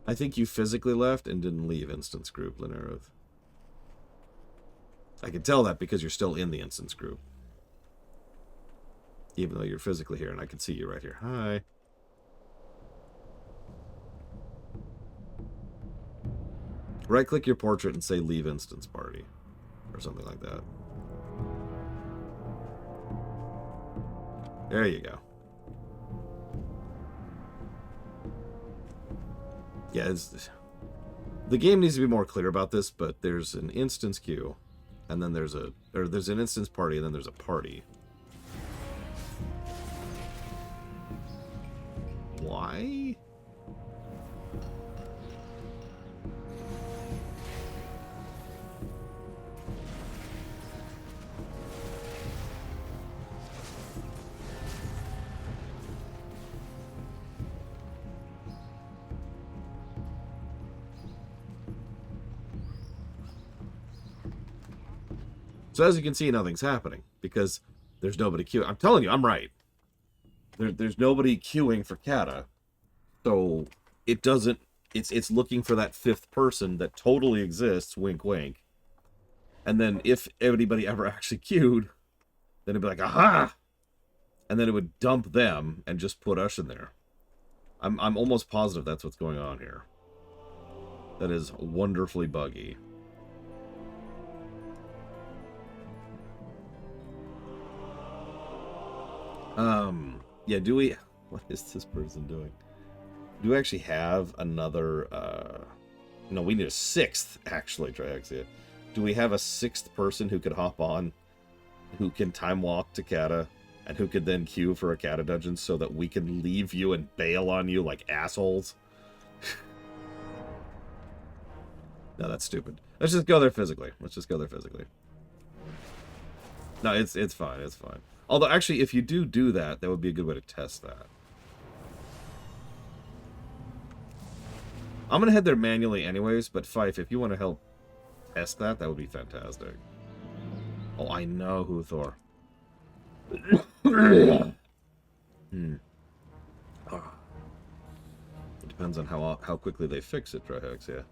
I think you physically left and didn't leave Instance Group, Linearuth. I can tell that because you're still in the Instance Group. Even though you're physically here, and I can see you right here. Hi. Right-click your portrait and say Leave Instance Party. Or something like that. There you go. Yeah, the game needs to be more clear about this, but there's an instance queue, and then there's an instance party, and then there's a party. Why? So as you can see, nothing's happening because there's nobody queuing. I'm telling you, I'm right. There's nobody queuing for Kata. So it doesn't, it's looking for that fifth person that totally exists, wink wink. And then if anybody ever actually queued, then it'd be like, aha! And then it would dump them and just put us in there. I'm almost positive that's what's going on here. That is wonderfully buggy. Yeah, do we... What is this person doing? Do we actually have another, No, we need a sixth, actually, Triaxia. Do we have a sixth person who could hop on, who can time walk to Kata, and who could then queue for a Kata dungeon so that we can leave you and bail on you like assholes? No, that's stupid. Let's just go there physically. No, it's fine, it's fine. Although, actually, if you do that, that would be a good way to test that. I'm going to head there manually anyways, but Fife, if you want to help test that, that would be fantastic. Oh, I know, Huthor. Oh. It depends on how quickly they fix it, Trihex, yeah.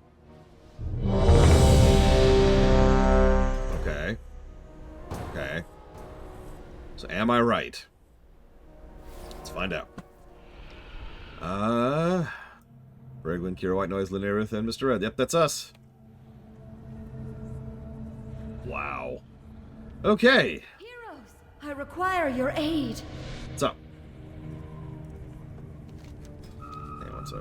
Okay. Okay. So am I right? Let's find out. Regwin, Kira, White Noise, Linerith, and Mr. Red. Yep, that's us. Wow. Okay. Heroes, I require your aid. What's up? Hang on one sec.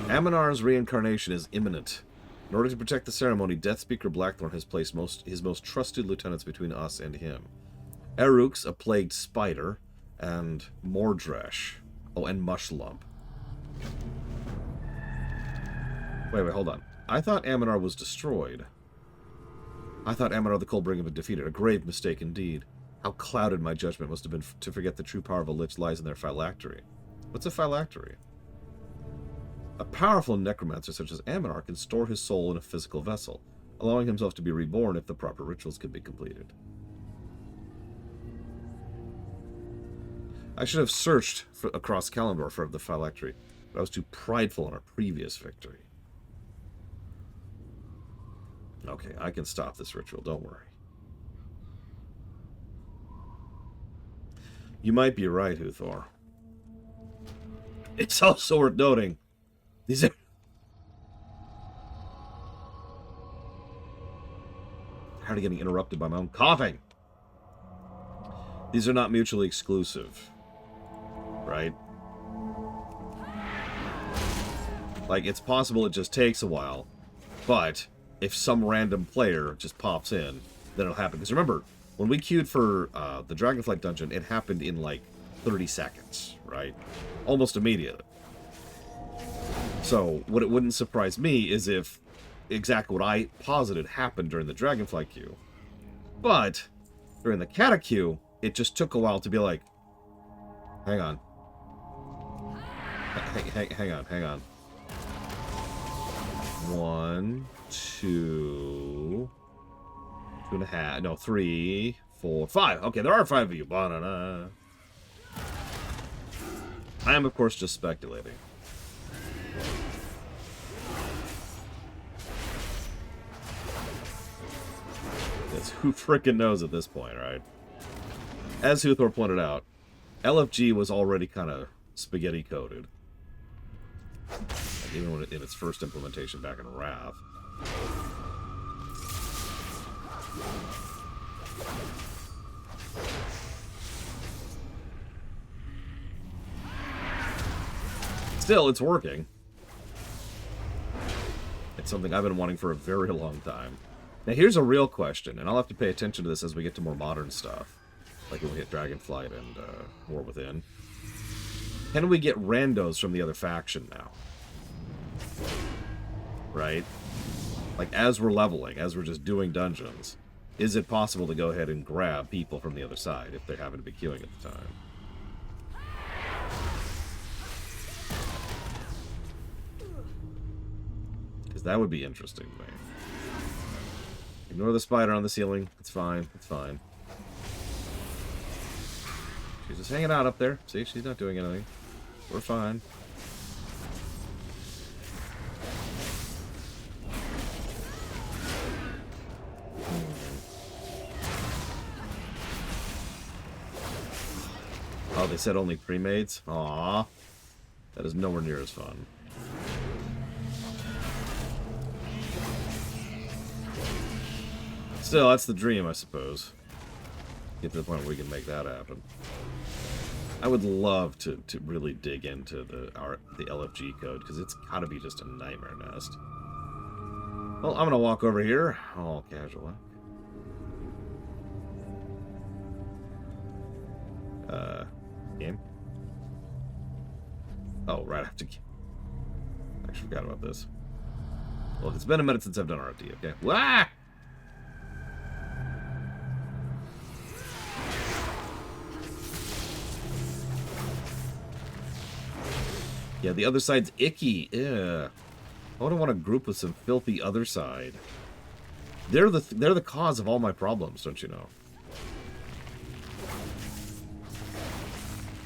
Aminar's reincarnation is imminent. In order to protect the ceremony, Deathspeaker Blackthorn has placed his most trusted lieutenants between us and him. Erux, a plagued spider, and Mordresh. Oh, and Mushlump. Wait, hold on. I thought Aminar was destroyed. I thought Aminar the Coldbringer had been defeated. A grave mistake indeed. How clouded my judgment must have been to forget the true power of a lich lies in their phylactery. What's a phylactery? A powerful necromancer such as Aminar can store his soul in a physical vessel, allowing himself to be reborn if the proper rituals can be completed. I should have searched across Kalimdor for the phylactery, but I was too prideful in our previous victory. Okay, I can stop this ritual, don't worry. You might be right, Huthor. It's also worth noting, these are... Tired of getting interrupted by my own coughing. These are not mutually exclusive. Right? Like, it's possible it just takes a while, but if some random player just pops in, then it'll happen. Because remember, when we queued for the Dragonflight dungeon, it happened in like 30 seconds, right? Almost immediately. So, what it wouldn't surprise me is if exactly what I posited happened during the Dragonflight queue. But, during the Kata queue, it just took a while to be like, hang on. Hang on. 1, 2, 2.5, no, 3, 4, 5. Okay, there are 5 of you. Ba-na-na. I am, of course, just speculating. It's who frickin' knows at this point, right? As Huthor pointed out, LFG was already kind of spaghetti-coated. Even when in its first implementation back in Wrath. Still, it's working. It's something I've been wanting for a very long time. Now, here's a real question, and I'll have to pay attention to this as we get to more modern stuff. Like when we hit Dragonflight and War Within. Can we get randos from the other faction now? Right? Like, as we're leveling, as we're just doing dungeons, is it possible to go ahead and grab people from the other side if they happen to be queuing at the time? Because That would be interesting to me. Ignore the spider on the ceiling. It's fine. It's fine. She's just hanging out up there. See, she's not doing anything. We're fine. Oh, they said only pre-mades? Aww. That is nowhere near as fun. Still, that's the dream, I suppose. Get to the point where we can make that happen. I would love to really dig into the LFG code, because it's gotta be just a nightmare nest. Well, I'm gonna walk over here, all casual. Game? Oh, right, I have to... I actually forgot about this. Well, it's been a minute since I've done RFD, okay? Wah! Yeah, the other side's icky. Ugh. I wouldn't want to group with some filthy other side. They're the cause of all my problems, don't you know?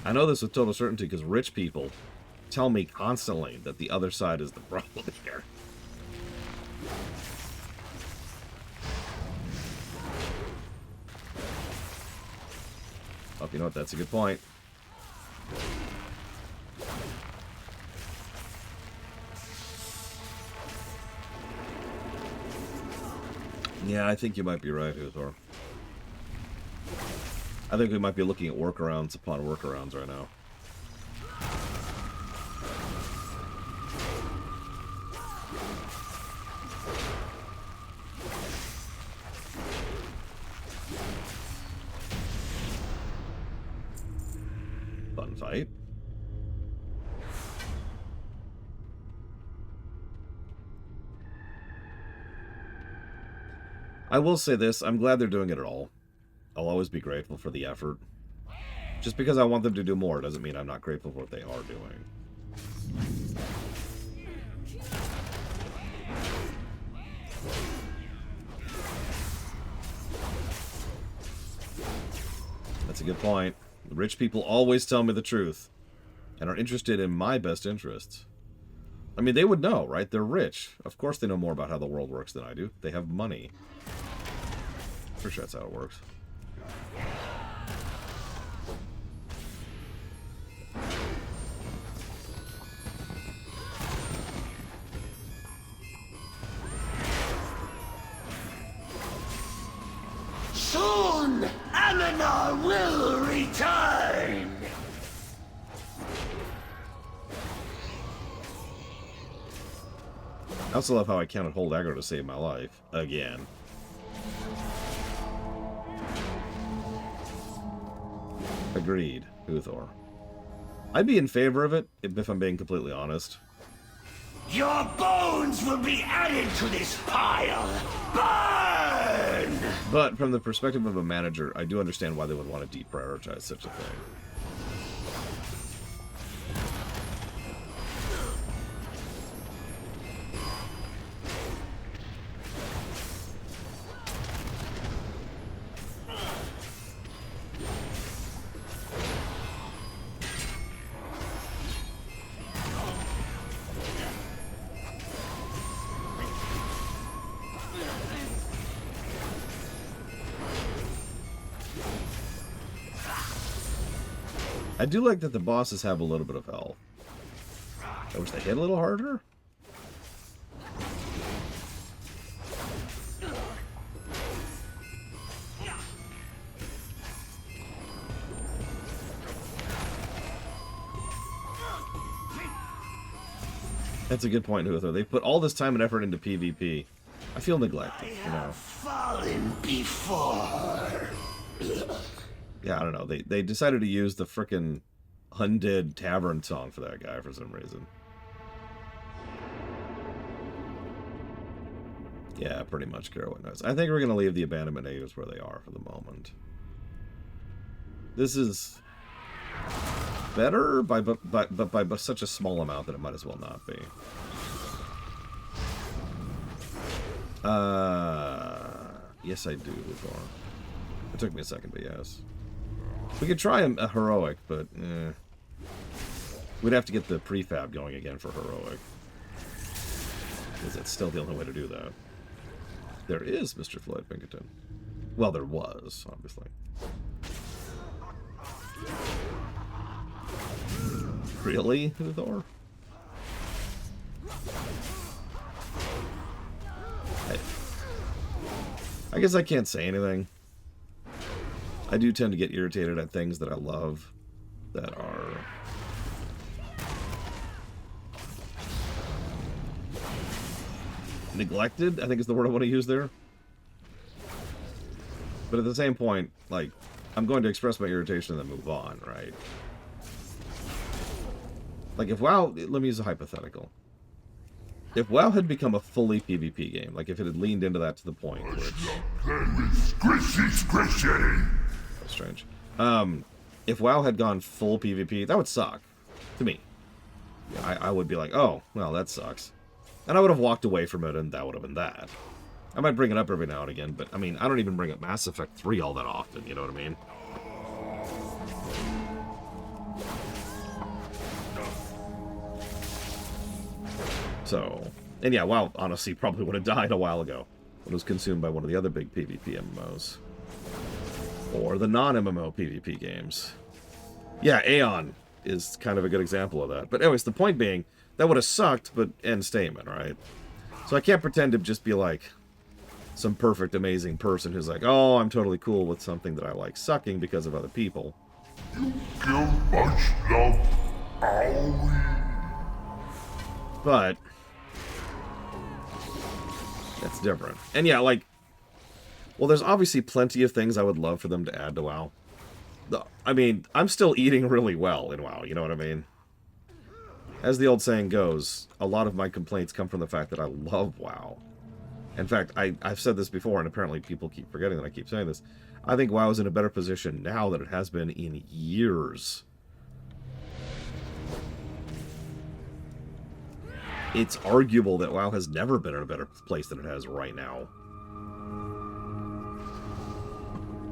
I know this with total certainty because rich people tell me constantly that the other side is the problem here. Oh, you know what? That's a good point. Yeah, I think you might be right, Uthor. I think we might be looking at workarounds upon workarounds right now. Fun fight. I will say this, I'm glad they're doing it at all. I'll always be grateful for the effort. Just because I want them to do more doesn't mean I'm not grateful for what they are doing. That's a good point. The rich people always tell me the truth and are interested in my best interests. I mean, they would know, right? They're rich. Of course they know more about how the world works than I do. They have money. Pretty sure that's how it works. Soon, Aminar will return. I also love how I counted hold aggro to save my life. Again. Agreed, Uthor. I'd be in favor of it, if I'm being completely honest. Your bones will be added to this pile. Burn! But from the perspective of a manager, I do understand why they would want to deprioritize such a thing. I do like that the bosses have a little bit of health. I wish they hit a little harder. That's a good point, Uthor. They put all this time and effort into PvP. I feel neglected, you know. Fallen before. Yeah, I don't know. They decided to use the frickin' Undead Tavern song for that guy for some reason. Yeah, pretty much Carowin knows. I think we're going to leave the abandonment natives where they are for the moment. This is better, but by such a small amount that it might as well not be. Yes, I do, Luthor. It took me a second, but yes. We could try a heroic, but we'd have to get the prefab going again for heroic. Because that's still the only way to do that. There is Mr. Floyd Pinkerton. Well, there was, obviously. Really, Luthor? I guess I can't say anything. I do tend to get irritated at things that I love that are neglected, I think is the word I want to use there. But at the same point, like, I'm going to express my irritation and then move on, right? Like, if WoW, let me use a hypothetical. If WoW had become a fully PvP game, like if it had leaned into that to the point, which... Squishy. That's strange. If WoW had gone full PvP, that would suck. To me. I would be like, oh, well, that sucks. And I would have walked away from it, and that would have been that. I might bring it up every now and again, but, I mean, I don't even bring up Mass Effect 3 all that often, you know what I mean? So, and yeah, WoW, honestly, probably would have died a while ago when it was consumed by one of the other big PvP MMOs. Or the non-MMO PvP games. Yeah, Aeon is kind of a good example of that. But anyways, the point being, that would have sucked, but end statement, right? So I can't pretend to just be like some perfect, amazing person who's like, oh, I'm totally cool with something that I like sucking because of other people. You give much love, owie. But that's different. And yeah, like, well, there's obviously plenty of things I would love for them to add to WoW. I mean, I'm still eating really well in WoW, you know what I mean? As the old saying goes, a lot of my complaints come from the fact that I love WoW. In fact, I've said this before, and apparently people keep forgetting that I keep saying this. I think WoW is in a better position now than it has been in years. It's arguable that WoW has never been in a better place than it has right now.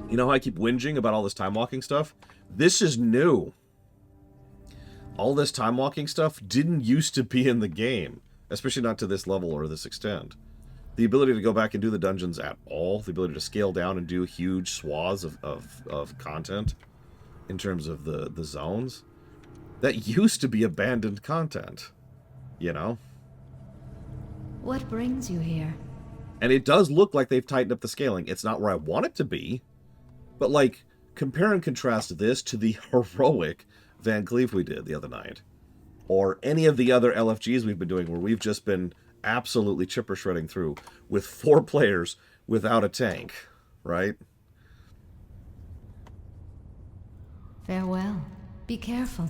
You know how I keep whinging about all this time walking stuff? This is new. All this time walking stuff didn't used to be in the game, especially not to this level or this extent. The ability to go back and do the dungeons at all, the ability to scale down and do huge swaths of content in terms of the zones, that used to be abandoned content, you know? What brings you here? And it does look like they've tightened up the scaling. It's not where I want it to be, but like, compare and contrast this to the heroic Van Cleef we did the other night, or any of the other LFGs we've been doing where we've just been absolutely chipper shredding through with 4 players without a tank, right? Farewell. Be careful.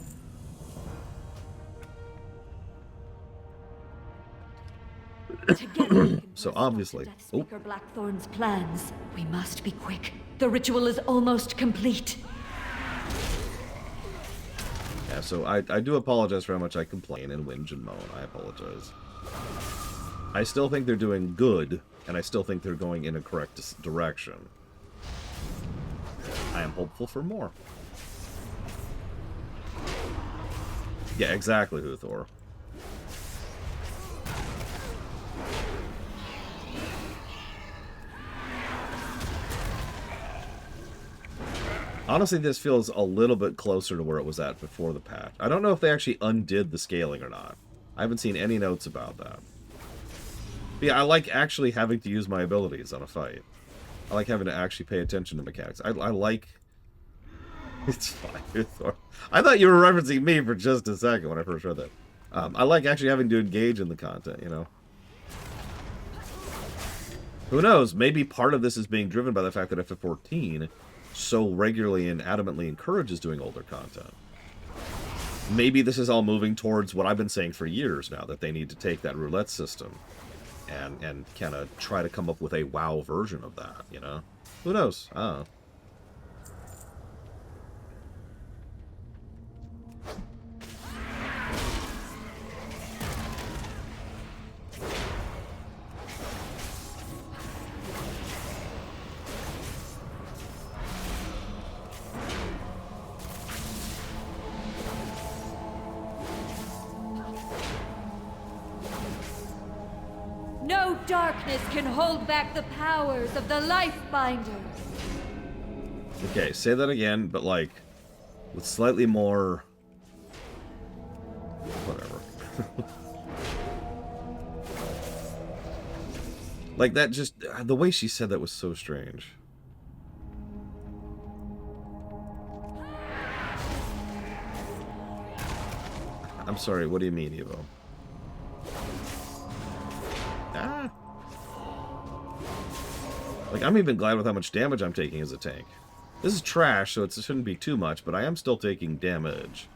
Together we can So press obviously- Dr. Deathspeaker Blackthorn's plans. We must be quick. The ritual is almost complete. Yeah, so I do apologize for how much I complain and whinge and moan. I apologize. I still think they're doing good, and I still think they're going in a correct direction. I am hopeful for more. Yeah, exactly, Huthor. Honestly, this feels a little bit closer to where it was at before the patch. I don't know if they actually undid the scaling or not. I haven't seen any notes about that. But yeah, I like actually having to use my abilities on a fight. I like having to actually pay attention to mechanics. I like... It's fine. I thought you were referencing me for just a second when I first read that. I like actually having to engage in the content, you know? Who knows? Maybe part of this is being driven by the fact that FF14 so regularly and adamantly encourages doing older content. Maybe this is all moving towards what I've been saying for years now, that they need to take that roulette system and kind of try to come up with a WoW version of that, you know? Who knows? I don't know. darkness can hold back the powers of the Life Binders. Okay, say that again, but like with slightly more. Whatever. Like that, just the way she said that was so strange. I'm sorry, what do you mean, Evo? Ah. Like, I'm even glad with how much damage I'm taking as a tank. This is trash, so it shouldn't be too much, but I am still taking damage.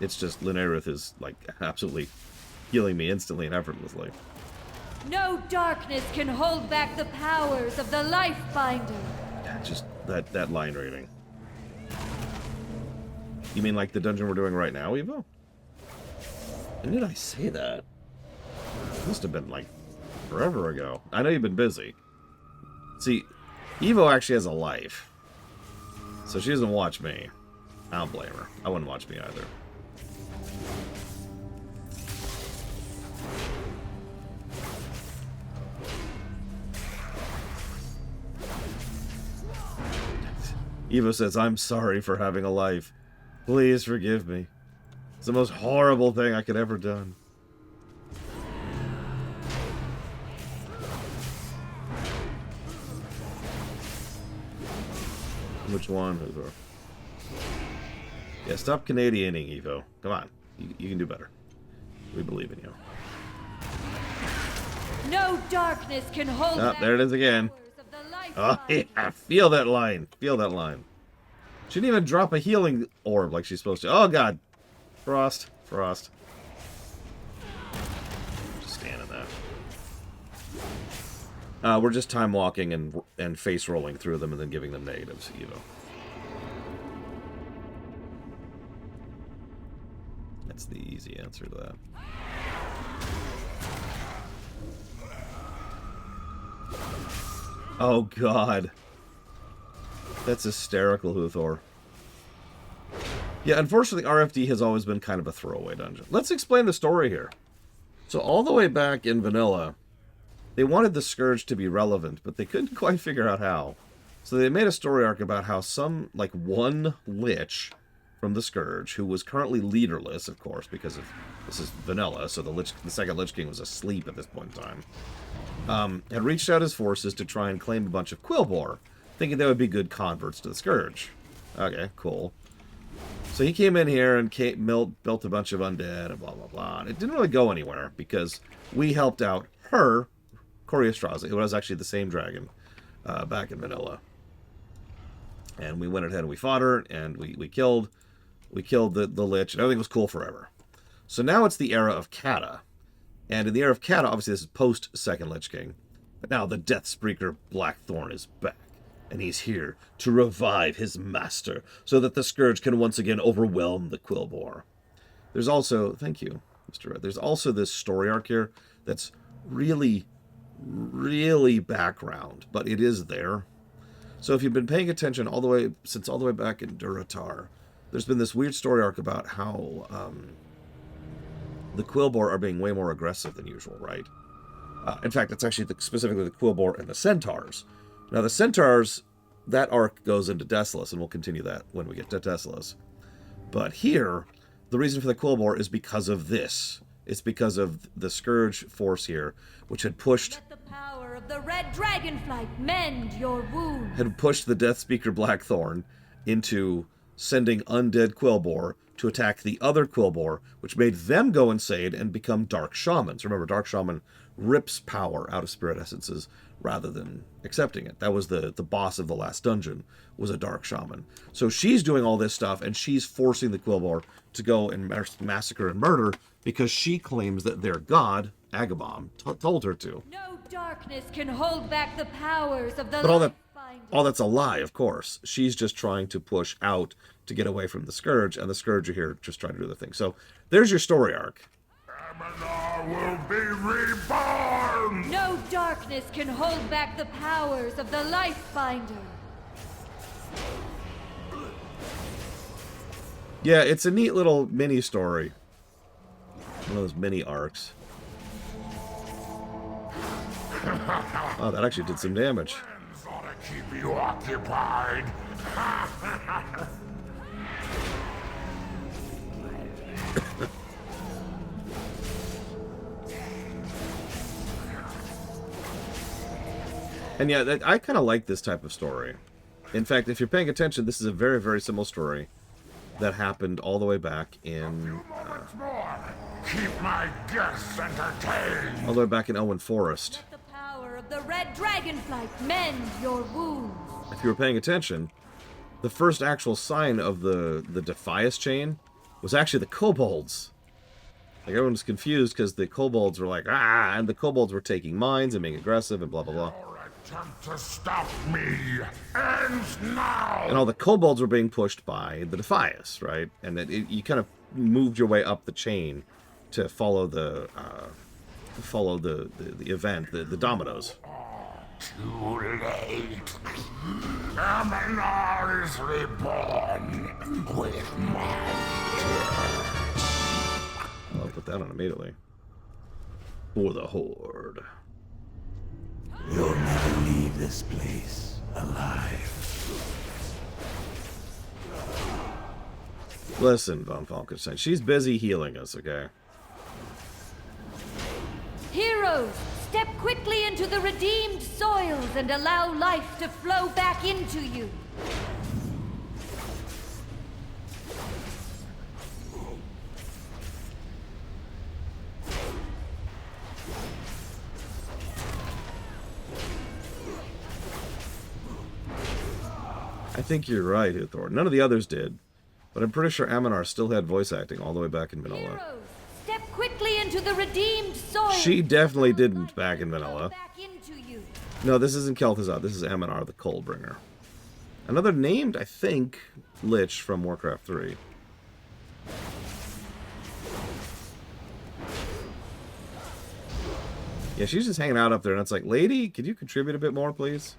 It's just Linerith is, like, absolutely healing me instantly and effortlessly. No darkness can hold back the powers of the Life Binder. Yeah, just that line rating. You mean like the dungeon we're doing right now, Evo? When did I say that? It must have been, like, forever ago. I know you've been busy. See, Evo actually has a life. So she doesn't watch me. I don't blame her. I wouldn't watch me either. Evo says, I'm sorry for having a life. Please forgive me. It's the most horrible thing I could ever done. Which one? Yeah, stop Canadianing, Evo. Come on. You can do better. We believe in you. No darkness can hold back there it is again. the powers of the Life Oh, Binder. yeah. Feel that line. Feel that line. She didn't even drop a healing orb like she's supposed to. Oh, God. Frost. Frost. Just scanning that. We're just time walking and face rolling through them and then giving them negatives, Evo. That's the easy answer to that. Oh, God. That's hysterical, Huthor. Yeah, unfortunately, RFD has always been kind of a throwaway dungeon. Let's explain the story here. So all the way back in Vanilla, they wanted the Scourge to be relevant, but they couldn't quite figure out how. So they made a story arc about how one Lich from the Scourge, who was currently leaderless, of course, because this is Vanilla, so the second Lich King was asleep at this point in time, had reached out his forces to try and claim a bunch of Quillbore, thinking they would be good converts to the Scourge. Okay, cool. So he came in here and built a bunch of undead and blah, blah, blah. And it didn't really go anywhere because we helped out her, Coriostrazi, who was actually the same dragon back in Vanilla. And we went ahead and we fought her, and we killed the Lich, and everything was cool forever. So now it's the era of Kata. And in the era of Kata, obviously this is post-Second Lich King. But now the Deathspeaker Blackthorn is back. And he's here to revive his master so that the Scourge can once again overwhelm the Quillbore. There's also, thank you, Mr. Red, there's also this story arc here that's really, really background, but it is there. So if you've been paying attention all the way back in Durotar, there's been this weird story arc about how the Quillbore are being way more aggressive than usual, right? In fact, it's actually specifically the Quillbore and the Centaurs. Now, the Centaurs, that arc goes into Desolus, and we'll continue that when we get to Desolus. But here, the reason for the Quillbore is because of this. It's because of the Scourge force here, which had pushed... Let the power of the red dragonflight mend your wound. Had pushed the Deathspeaker Blackthorn into sending undead Quillbore to attack the other Quillbore, which made them go insane and become Dark Shamans. Remember, Dark Shaman rips power out of spirit essences rather than accepting it. That was the boss of the last dungeon, was a Dark Shaman. So she's doing all this stuff, and she's forcing the Quillbore to go and massacre and murder because she claims that their god, Agabom, told her to. No darkness can hold back the powers of the But all that's a lie, of course. She's just trying to push out to get away from the Scourge, and the Scourge are here just trying to do their thing. So there's your story arc. Aminar will be reborn! No darkness can hold back the powers of the Life Binder. Yeah, it's a neat little mini story. One of those mini arcs. Oh, that actually did some damage. Friends ought to keep you occupied. And yeah, I kind of like this type of story. In fact, if you're paying attention, this is a very, very similar story that happened all the way back in... More. Keep my guests entertained. all the way back in Elwyn Forest. Let the power of the red dragonflight mend your wounds. If you were paying attention, the first actual sign of the Defias chain was actually the kobolds. Like, everyone was confused because the kobolds were like, ah, and the kobolds were taking mines and being aggressive and blah, blah, blah. Your attempt to stop me ends now. And all the kobolds were being pushed by the Defias, right? And you kind of moved your way up the chain to follow the event, the dominoes. Too late. Aminar is reborn with monsters. I'll put that on immediately. For the Horde. You'll never leave this place alive. Listen, Von Falkenstein, she's busy healing us, okay? Heroes, step quickly into the redeemed soils and allow life to flow back into you. I think you're right, Uthor. None of the others did. But I'm pretty sure Aminar still had voice acting all the way back in vanilla. Heroes, step quickly into the redeemed soils. She definitely didn't back in vanilla. Back into you. No, this isn't Kel'Thuzad. This is Aminar, the Coldbringer. Another named, I think, Lich from Warcraft 3. Yeah, she's just hanging out up there, and it's like, lady, could you contribute a bit more, please?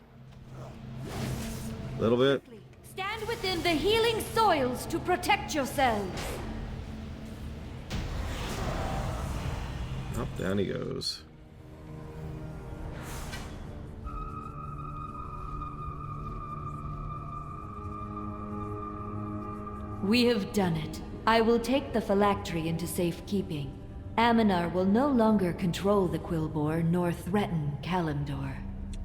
A little bit. Stand within the healing soils to protect yourselves. Up, down he goes. We have done it. I will take the phylactery into safekeeping. Aminar will no longer control the Quilboar nor threaten Kalimdor.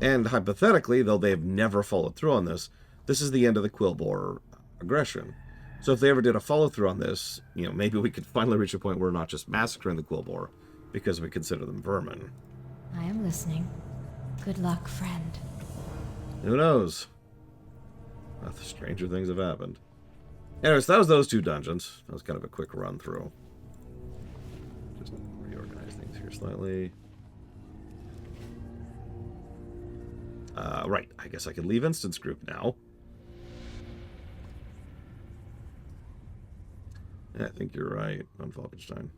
And hypothetically, though they have never followed through on this, this is the end of the Quilboar aggression. So if they ever did a follow-through on this, you know, maybe we could finally reach a point where we're not just massacring the Quilboar because we consider them vermin. I am listening. Good luck, friend. Who knows? Well, stranger things have happened. Anyways, that was those two dungeons. That was kind of a quick run-through. Just reorganize things here slightly. Right, I guess I can leave Instance Group now. Yeah, I think you're right, on Falkenstein.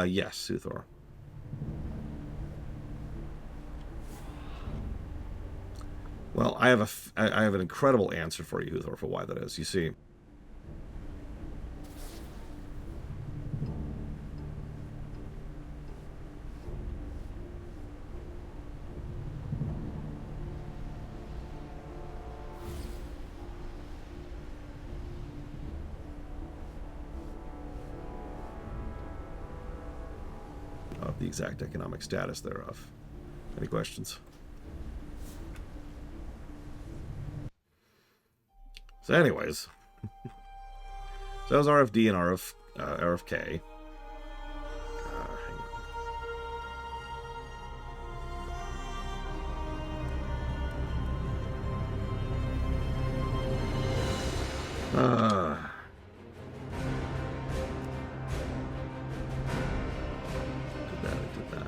Yes, Uthor. Well, I have an incredible answer for you, Uthor, for why that is. You see, of the exact economic status thereof. Any questions? So anyways, so that was RFD and RFK. Did that.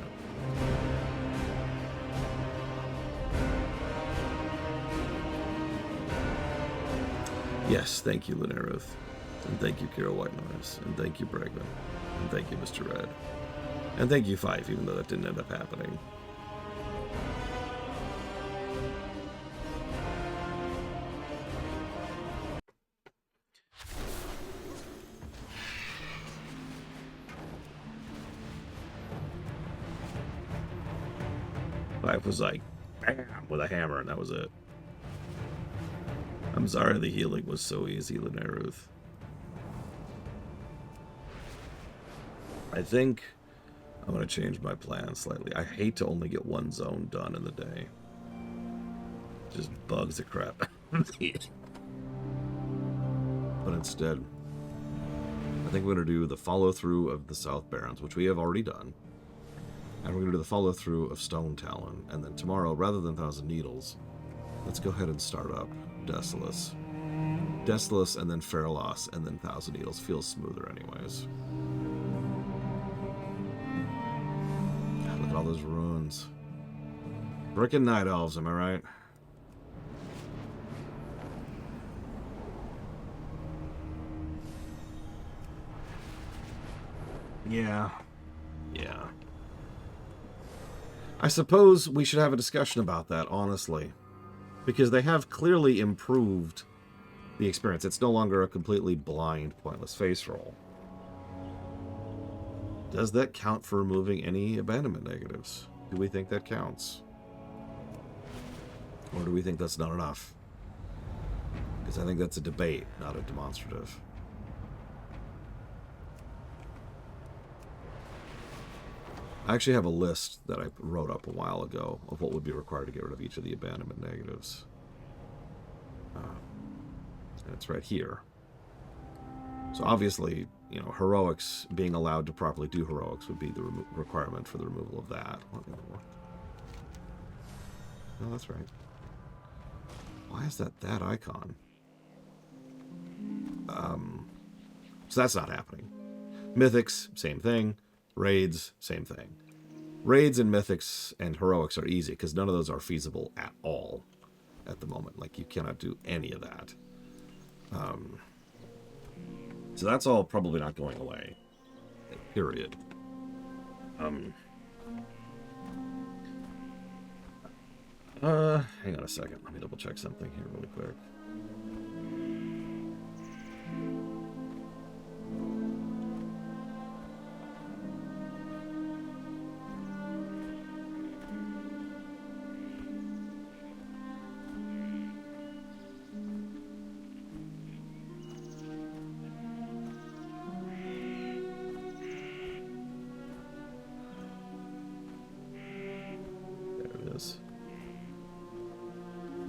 Yes, thank you, Lunaruth. And thank you, Kira White Noise. And thank you, Bregman. And thank you, Mr. Red. And thank you, Fife, even though that didn't end up happening. Wife was like, bam, with a hammer, and that was it. I'm sorry the healing was so easy, Lineruth. I think I'm going to change my plan slightly. I hate to only get one zone done in the day. Just bugs the crap out of me. But instead, I think we're going to do the follow-through of the South Barrens, which we have already done. And we're going to do the follow-through of Stone Talon. And then tomorrow, rather than Thousand Needles, let's go ahead and start up Desolus. Desolus and then Feralos and then Thousand Needles. Feels smoother anyways. God, look at all those ruins. Frickin' Night Elves, am I right? Yeah. Yeah. I suppose we should have a discussion about that, honestly. Because they have clearly improved the experience. It's no longer a completely blind, pointless face roll. Does that count for removing any abandonment negatives? Do we think that counts? Or do we think that's not enough? Because I think that's a debate, not a demonstrative. I actually have a list that I wrote up a while ago of what would be required to get rid of each of the abandonment negatives. And it's right here. So obviously, you know, heroics, being allowed to properly do heroics would be the requirement for the removal of that. No, that's right. Why is that icon? So that's not happening. Mythics, same thing. Raids, same thing. Raids and mythics and heroics are easy because none of those are feasible at all at the moment. Like, you cannot do any of that. So that's all probably not going away. Period. Hang on a second. Let me double check something here really quick.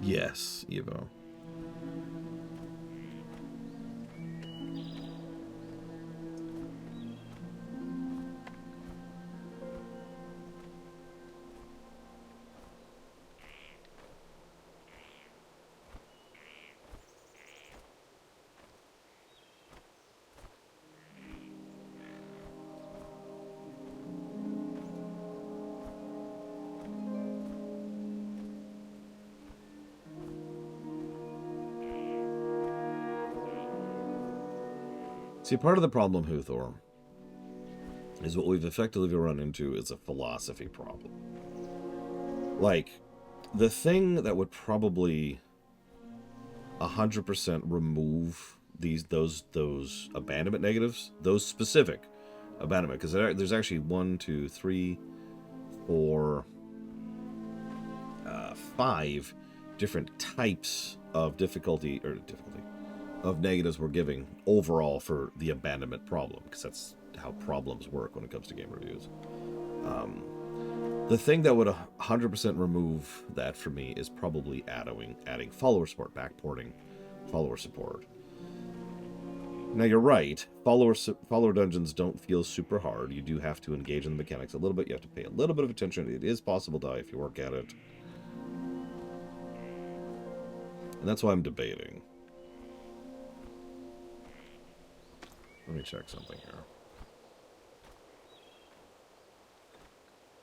Yes, Evo. See, part of the problem, Huthor, is what we've effectively run into is a philosophy problem. Like, the thing that would probably 100% remove those abandonment negatives, those specific abandonment, because there's actually 1, 2, 3, 4, 5 different types of difficulty of negatives we're giving overall for the abandonment problem, because that's how problems work when it comes to game reviews. The thing that would 100% remove that for me is probably adding follower support, backporting follower support. Now, you're right, follower dungeons don't feel super hard. You do have to engage in the mechanics a little bit. You have to pay a little bit of attention. It is possible to die if you work at it. And that's why I'm debating. Let me check something here.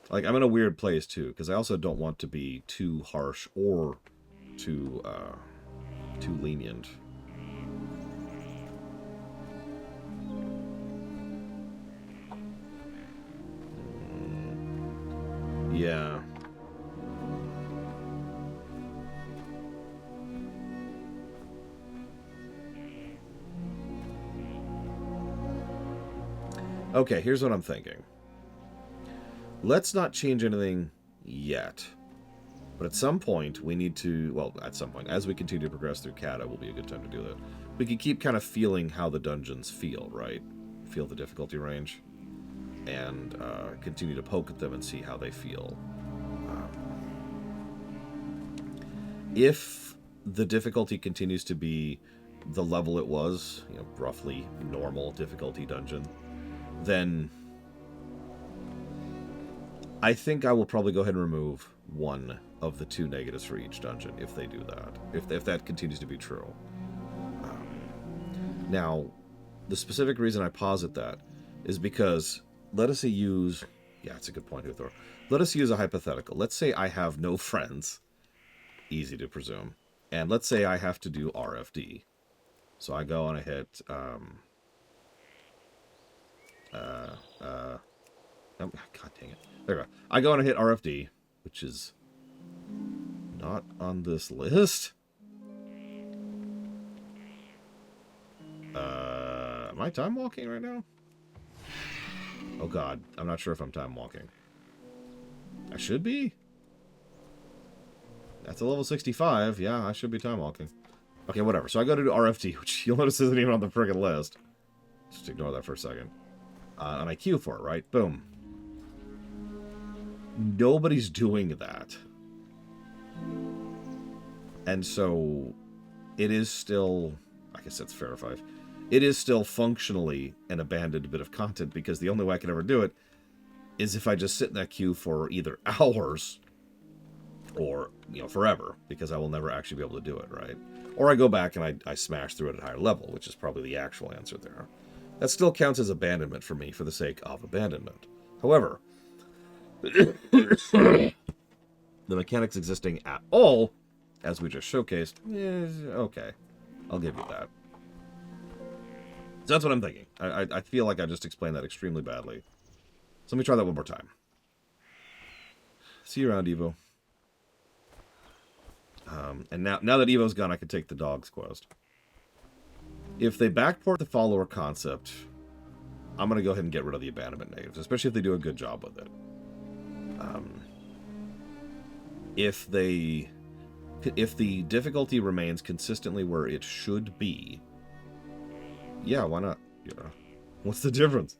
Like, I'm in a weird place, too, because I also don't want to be too harsh or too lenient. Yeah. Okay, here's what I'm thinking. Let's not change anything yet. But at some point, we need to, well, at some point, as we continue to progress through Kata, will be a good time to do that. We can keep kind of feeling how the dungeons feel, right? Feel the difficulty range. And continue to poke at them and see how they feel. If the difficulty continues to be the level it was, you know, roughly normal difficulty dungeon, then I think I will probably go ahead and remove one of the 2 negatives for each dungeon if they do that. If that continues to be true. Now, the specific reason I posit that is because let us use... Yeah, it's a good point, Uthor. Let us use a hypothetical. Let's say I have no friends. Easy to presume. And let's say I have to do RFD. So I go and I hit... God dang it. There we go. I go and I hit RFD, which is not on this list. Am I time walking right now? Oh god, I'm not sure if I'm time walking. I should be? That's a level 65. Yeah, I should be time walking. Okay, whatever. So I go to do RFD, which you'll notice isn't even on the friggin' list. Just ignore that for a second. And I queue for it, right? Boom. Nobody's doing that. And so it is still, I guess that's fair 5. It is still functionally an abandoned bit of content because the only way I can ever do it is if I just sit in that queue for either hours or, you know, forever, because I will never actually be able to do it, right? Or I go back and I smash through it at a higher level, which is probably the actual answer there. That still counts as abandonment for me for the sake of abandonment. However, the mechanics existing at all, as we just showcased, is okay. I'll give you that. So that's what I'm thinking. I feel like I just explained that extremely badly. So let me try that one more time. See you around, Evo. And now that Evo's gone, I can take the dog's quest. If they backport the follower concept, I'm going to go ahead and get rid of the abandonment natives, especially if they do a good job with it. If the difficulty remains consistently where it should be, yeah, why not? You know, what's the difference?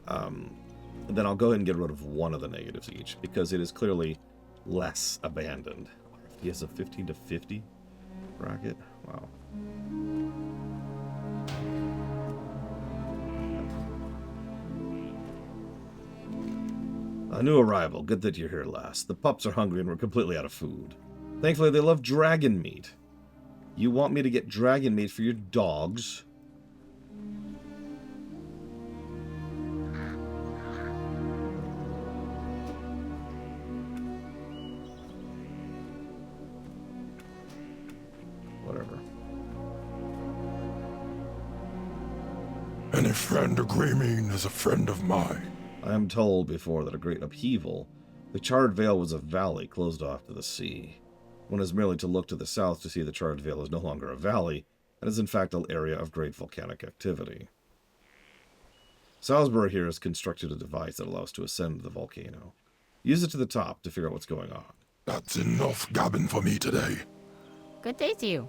Then I'll go ahead and get rid of one of the negatives each, because it is clearly less abandoned. He has a 15 to 50 bracket. Wow. A new arrival. Good that you're here last. The pups are hungry and we're completely out of food. Thankfully, they love dragon meat. You want me to get dragon meat for your dogs? Whatever. Any friend of Greymane is a friend of mine. I am told before that a great upheaval, the Charred Vale was a valley closed off to the sea. One is merely to look to the south to see the Charred Vale is no longer a valley, and is in fact an area of great volcanic activity. Salisbury here has constructed a device that allows to ascend the volcano. Use it to the top to figure out what's going on. That's enough gabbing for me today. Good day to you.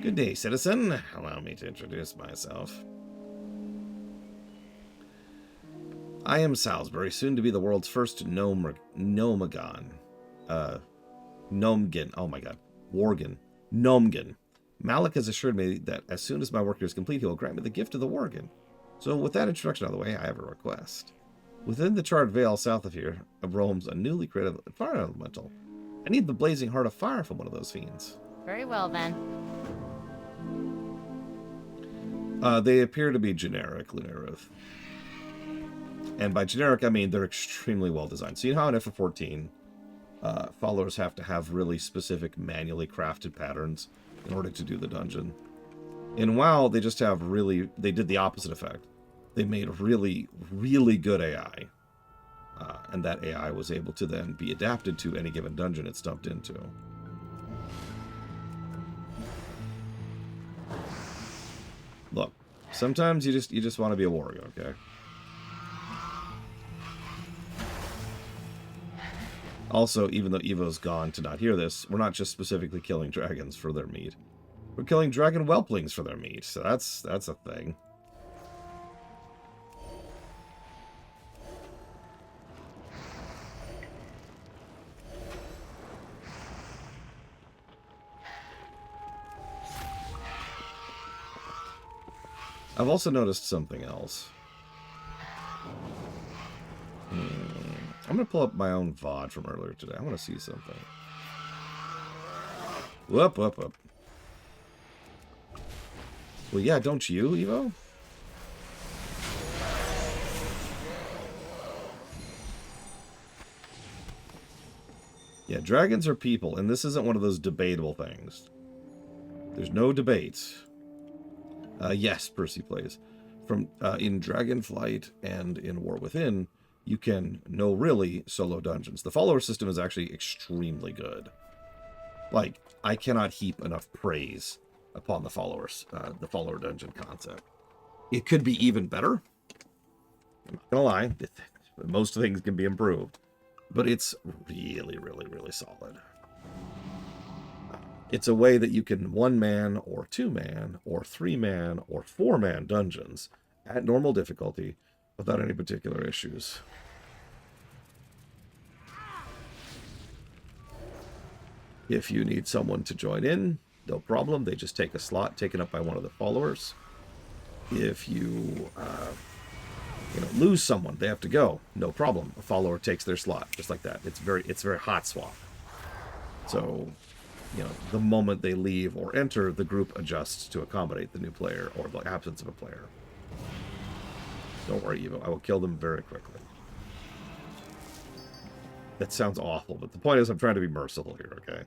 Good day, citizen. Allow me to introduce myself. I am Salisbury, soon to be the world's first Gnomegon. Gnomegin. Oh my god. Worgen. Gnomegin. Malik has assured me that as soon as my work here is complete, he will grant me the gift of the Worgen. So with that introduction out of the way, I have a request. Within the Charred Vale south of here roams a newly created fire elemental. I need the blazing heart of fire from one of those fiends. Very well, then. They appear to be generic, Lunarith. And by generic, I mean they're extremely well designed. So you know how in FF14, followers have to have really specific manually crafted patterns in order to do the dungeon. In WoW, they just have they did the opposite effect. They made really, really good AI. And that AI was able to then be adapted to any given dungeon it stumped into. Look, sometimes you just want to be a warrior, okay? Also, even though Evo's gone to not hear this, we're not just specifically killing dragons for their meat. We're killing dragon whelplings for their meat, so that's a thing. I've also noticed something else. I'm going to pull up my own VOD from earlier today. I want to see something. Whoop, whoop, whoop. Well, yeah, don't you, Evo? Yeah, dragons are people, and this isn't one of those debatable things. There's no debate. Yes, Percy plays. From in Dragonflight and in War Within, you can really solo dungeons. The follower system is actually extremely good. Like, I cannot heap enough praise upon the follower dungeon concept. It could be even better. I'm not gonna lie, most things can be improved, but it's really, really, really solid. It's a way that you can 1-man or 2-man or 3-man or 4-man dungeons at normal difficulty without any particular issues. If you need someone to join in, no problem. They just take a slot taken up by one of the followers. If you, lose someone, they have to go. No problem. A follower takes their slot, just like that. It's very hot swap. So, the moment they leave or enter, the group adjusts to accommodate the new player or the absence of a player. Don't worry, Evo. I will kill them very quickly. That sounds awful, but the point is I'm trying to be merciful here, okay?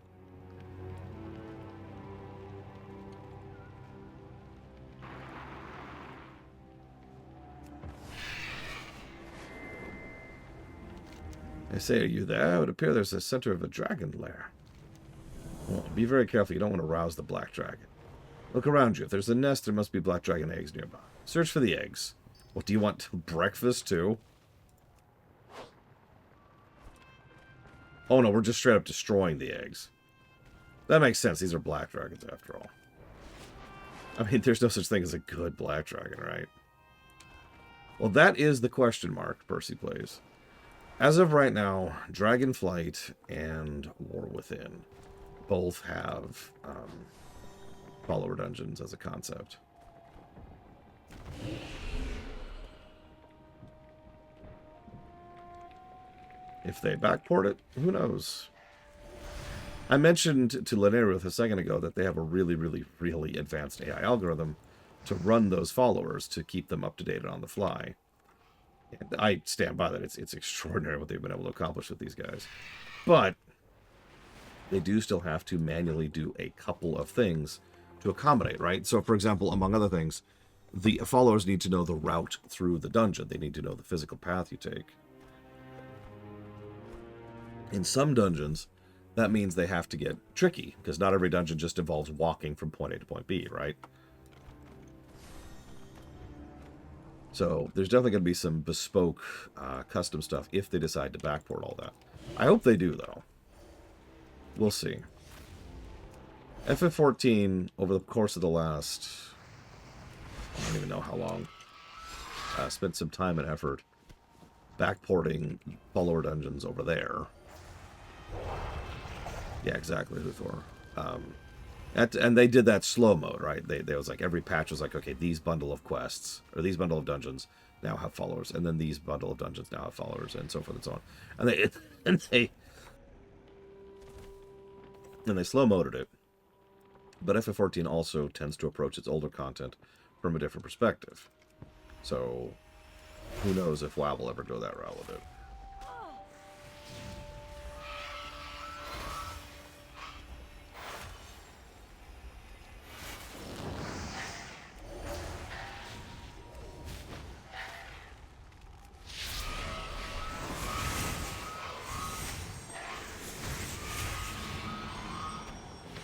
They say, are you there? It would appear there's a center of a dragon lair. Well, be very careful. You don't want to rouse the black dragon. Look around you. If there's a nest, there must be black dragon eggs nearby. Search for the eggs. What, do you want breakfast, too? Oh, no, we're just straight up destroying the eggs. That makes sense. These are black dragons, after all. I mean, there's no such thing as a good black dragon, right? Well, that is the question mark, Percy plays. As of right now, Dragonflight and War Within both have follower dungeons as a concept. If they backport it, who knows? I mentioned to Linearuth a second ago that they have a really, really, really advanced AI algorithm to run those followers to keep them up to date on the fly. And I stand by that. It's extraordinary what they've been able to accomplish with these guys. But they do still have to manually do a couple of things to accommodate, right? So, for example, among other things, the followers need to know the route through the dungeon. They need to know the physical path you take. In some dungeons, that means they have to get tricky, because not every dungeon just involves walking from point A to point B, right? So there's definitely going to be some bespoke custom stuff if they decide to backport all that. I hope they do, though. We'll see. FF14, over the course of the last, I don't even know how long, spent some time and effort backporting follower dungeons over there. Yeah, exactly, Luthor. And they did that slow mode, right? They was like, every patch was like, okay, these bundle of quests, or these bundle of dungeons now have followers, and then these bundle of dungeons now have followers, and so forth and so on. And they slow moded it. But FF14 also tends to approach its older content from a different perspective. So, who knows if WoW will ever go that route with it.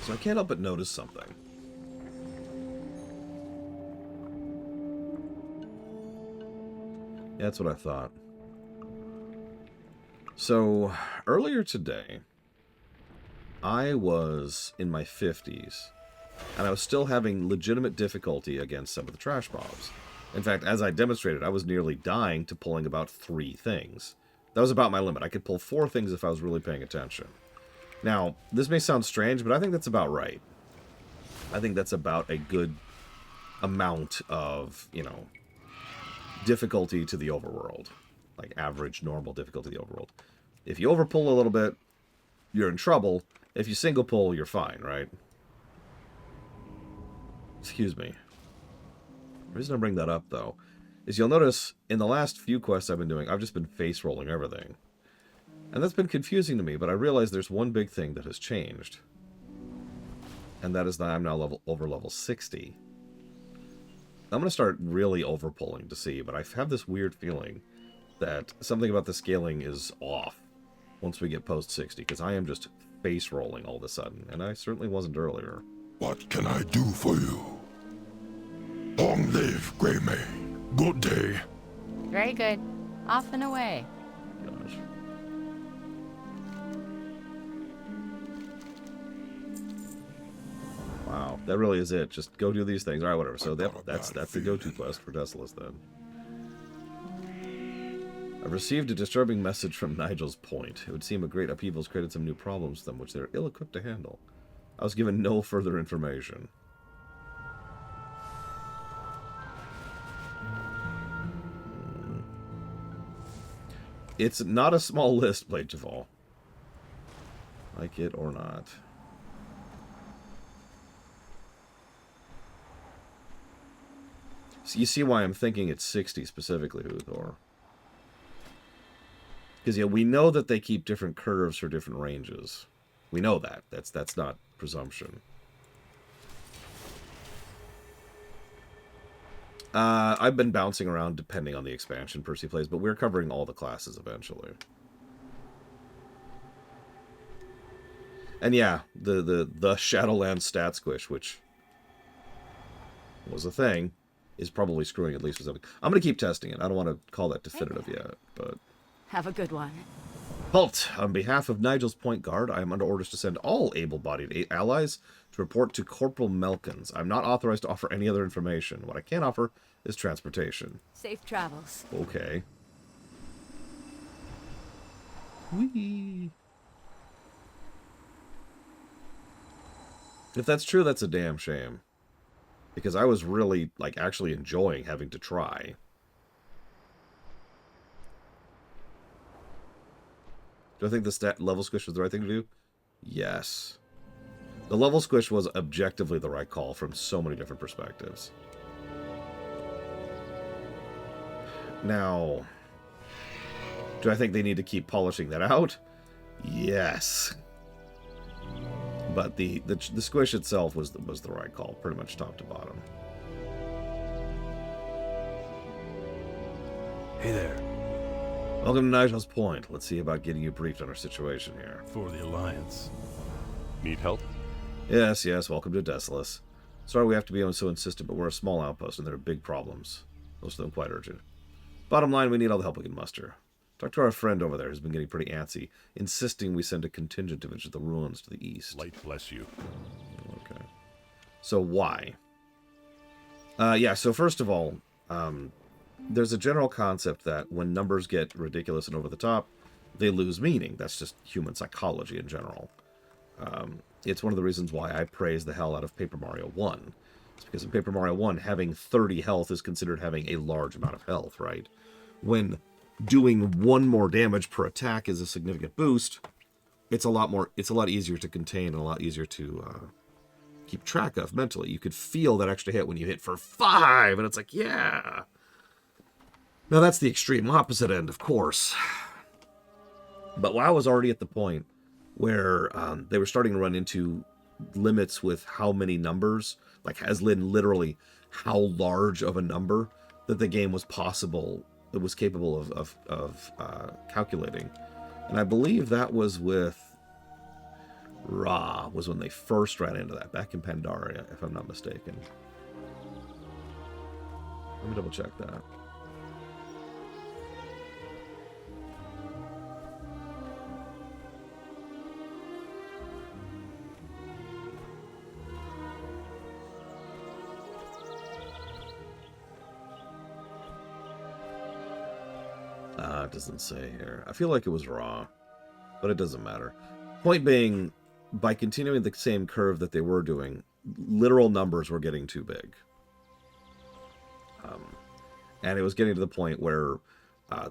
So I can't help but notice something. Yeah, that's what I thought. So, earlier today, I was in my 50s, and I was still having legitimate difficulty against some of the trash mobs. In fact, as I demonstrated, I was nearly dying to pulling about 3 things. That was about my limit. I could pull 4 things if I was really paying attention. Now, this may sound strange, but I think that's about right. I think that's about a good amount of, you know, difficulty to the overworld. Like average, normal difficulty to the overworld. If you overpull a little bit, you're in trouble. If you single pull, you're fine, right? Excuse me. The reason I bring that up, though, is you'll notice in the last few quests I've been doing, I've just been face-rolling everything. And that's been confusing to me, but I realize there's one big thing that has changed. And that is that I'm now over level 60. I'm going to start really overpulling to see, but I have this weird feeling that something about the scaling is off once we get post 60, because I am just face-rolling all of a sudden, and I certainly wasn't earlier. What can I do for you? Long live Greymane. Good day. Very good. Off and away. Gosh. Wow, that really is it. Just go do these things. All right, whatever. So that's the go-to quest for Desolace then. I've received a disturbing message from Nigel's Point. It would seem a great upheaval's created some new problems for them, which they're ill-equipped to handle. I was given no further information. It's not a small list, Blade Javal. Like it or not. So you see why I'm thinking it's 60 specifically, Huthor. Because, yeah, we know that they keep different curves for different ranges. We know that. That's not presumption. I've been bouncing around depending on the expansion Percy plays, but we're covering all the classes eventually. And yeah, the Shadowland stat squish, which was a thing, is probably screwing at least with something. I'm going to keep testing it. I don't want to call that definitive yet, but... Have a good one. Halt! On behalf of Nigel's Point Guard, I am under orders to send all able-bodied allies to report to Corporal Melkins. I'm not authorized to offer any other information. What I can offer is transportation. Safe travels. Okay. Whee! If that's true, that's a damn shame. Because I was really, like, actually enjoying having to try. Do I think the level squish was the right thing to do? Yes. The level squish was objectively the right call from so many different perspectives. Now, do I think they need to keep polishing that out? Yes. But the squish itself was the right call, pretty much top to bottom. Hey there. Welcome to Nigel's Point. Let's see about getting you briefed on our situation here. For the Alliance. Need help? Yes, welcome to Desolace. Sorry we have to be so insistent, but we're a small outpost and there are big problems. Most of them quite urgent. Bottom line, we need all the help we can muster. Talk to our friend over there who's been getting pretty antsy, insisting we send a contingent to visit the ruins to the east. Light bless you. Okay. So why? Yeah, so first of all, there's a general concept that when numbers get ridiculous and over the top, they lose meaning. That's just human psychology in general. It's one of the reasons why I praise the hell out of Paper Mario 1. It's because in Paper Mario 1, having 30 health is considered having a large amount of health, right? When doing 1 more damage per attack is a significant boost, it's a lot easier to contain and a lot easier to keep track of mentally. You could feel that extra hit when you hit for 5, and it's like, yeah. Now that's the extreme opposite end, of course. But I was already at the point where they were starting to run into limits with how many numbers, like as literally how large of a number that the game was capable of calculating. And I believe that was with Ra, was when they first ran into that, back in Pandaria, if I'm not mistaken. Let me double check that. doesn't say here. I feel like it was raw, but it doesn't matter. Point being, by continuing the same curve that they were doing, literal numbers were getting too big. And it was getting to the point where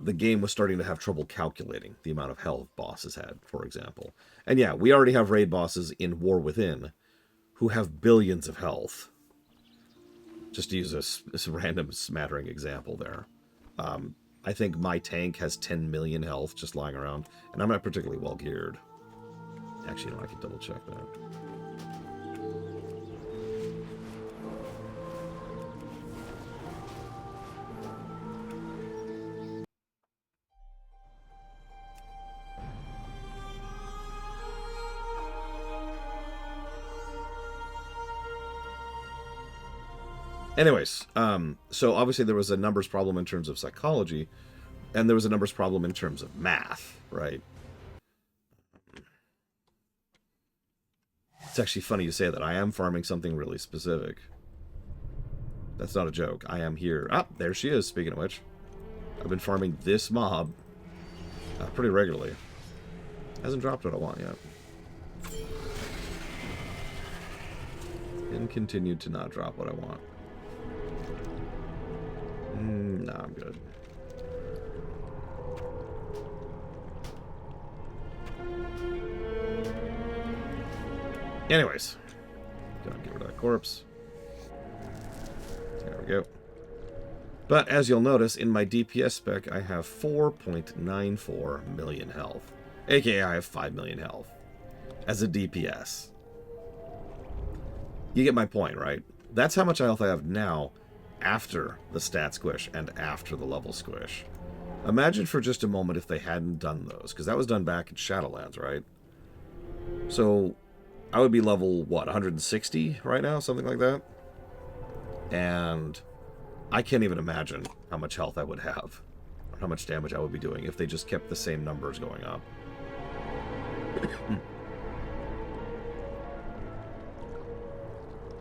the game was starting to have trouble calculating the amount of health bosses had, for example. And yeah, we already have raid bosses in War Within who have billions of health. Just to use a random smattering example there. I think my tank has 10 million health just lying around, and I'm not particularly well geared. Actually, I can double check that. Anyways, so obviously there was a numbers problem in terms of psychology, and there was a numbers problem in terms of math, right? It's actually funny you say that. I am farming something really specific. That's not a joke. I am here. Ah, there she is, speaking of which. I've been farming this mob pretty regularly. Hasn't dropped what I want yet. And continued to not drop what I want. Nah, I'm good. Anyways, gotta get rid of that corpse. There we go. But as you'll notice, in my DPS spec, I have 4.94 million health. AKA, I have 5 million health as a DPS. You get my point, right? That's how much health I have now after the stat squish and after the level squish. Imagine for just a moment if they hadn't done those, because that was done back in Shadowlands, right? So I would be level, what, 160 right now? Something like that? And I can't even imagine how much health I would have, or how much damage I would be doing if they just kept the same numbers going up.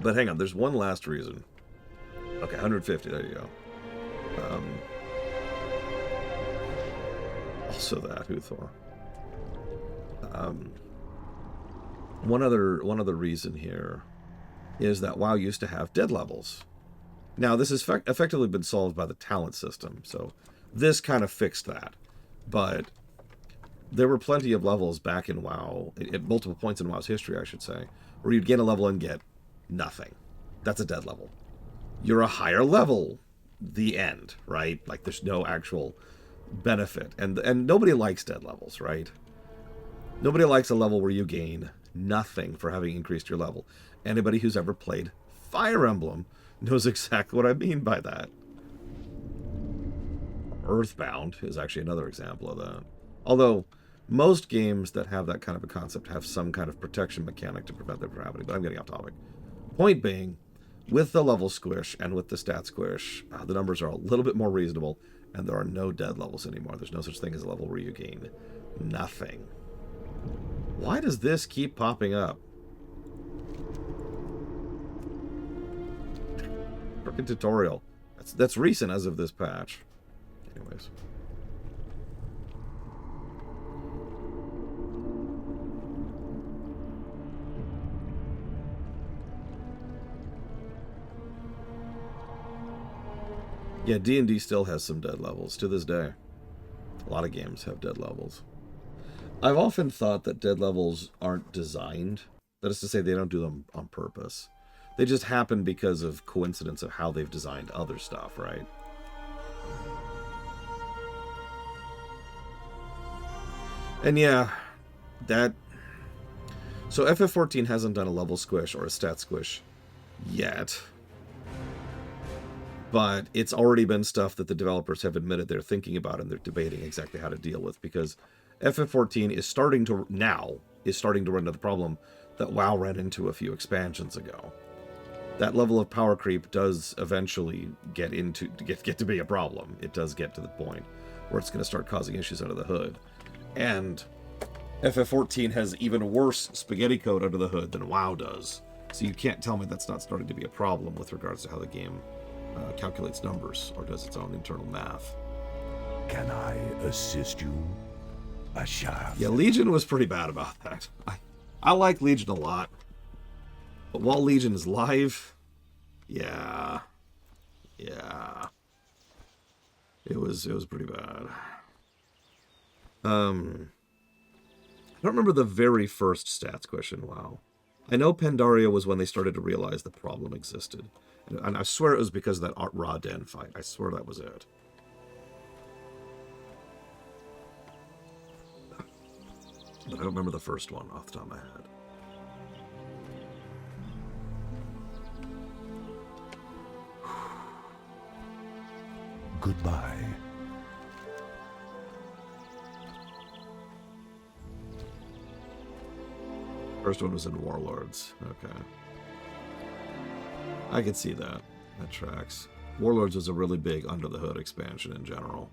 But hang on, there's one last reason. Okay, 150, there you go. Also that, Huthor. One other reason here is that WoW used to have dead levels. Now, this has effectively been solved by the talent system, so this kind of fixed that. But there were plenty of levels back in WoW, at multiple points in WoW's history, I should say, where you'd gain a level and get nothing. That's a dead level. You're a higher level, the end, right? Like, there's no actual benefit. And nobody likes dead levels, right? Nobody likes a level where you gain nothing for having increased your level. Anybody who's ever played Fire Emblem knows exactly what I mean by that. Earthbound is actually another example of that. Although, most games that have that kind of a concept have some kind of protection mechanic to prevent them from happening, but I'm getting off topic. Point being, with the level squish and with the stat squish, the numbers are a little bit more reasonable, and there are no dead levels anymore. There's no such thing as a level where you gain nothing. Why does this keep popping up? Frickin' tutorial. That's recent as of this patch. Anyways. Yeah, D&D still has some dead levels to this day. A lot of games have dead levels. I've often thought that dead levels aren't designed. That is to say, they don't do them on purpose. They just happen because of coincidence of how they've designed other stuff, right? And yeah, that... So FF14 hasn't done a level squish or a stat squish yet. But it's already been stuff that the developers have admitted they're thinking about and they're debating exactly how to deal with, because FF14 is starting to run into the problem that WoW ran into a few expansions ago. That level of power creep does eventually get to be a problem. It does get to the point where it's going to start causing issues under the hood. And FF14 has even worse spaghetti code under the hood than WoW does. So you can't tell me that's not starting to be a problem with regards to how the game calculates numbers or does its own internal math. can I assist you? A shaft. Yeah, Legion was pretty bad about that. I like Legion a lot. But while Legion is live, yeah. Yeah. It was pretty bad. I don't remember the very first stats question, wow. I know Pandaria was when they started to realize the problem existed. And I swear it was because of that Raw Den fight. I swear that was it. But I don't remember the first one off the top of my head. Goodbye. First one was in Warlords. Okay. I could see that. That tracks. Warlords was a really big under the hood expansion in general.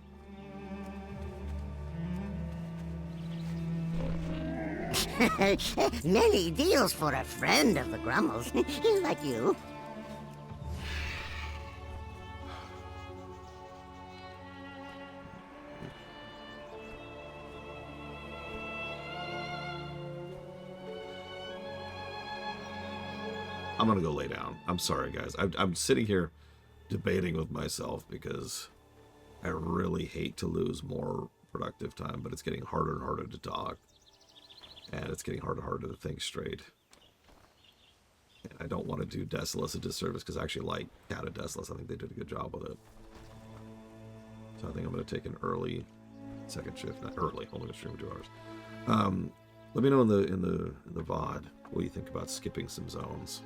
Many deals for a friend of the Grummels, like you. I'm gonna go lay down. I'm sorry, guys. I'm sitting here debating with myself because I really hate to lose more productive time, but it's getting harder and harder to talk. And it's getting harder and harder to think straight. And I don't want to do Desolus a disservice because I actually like Cat of Desolus. I think they did a good job with it. So I think I'm going to take an early second shift. Not early, only going to stream 2 hours. Let me know in the VOD what you think about skipping some zones.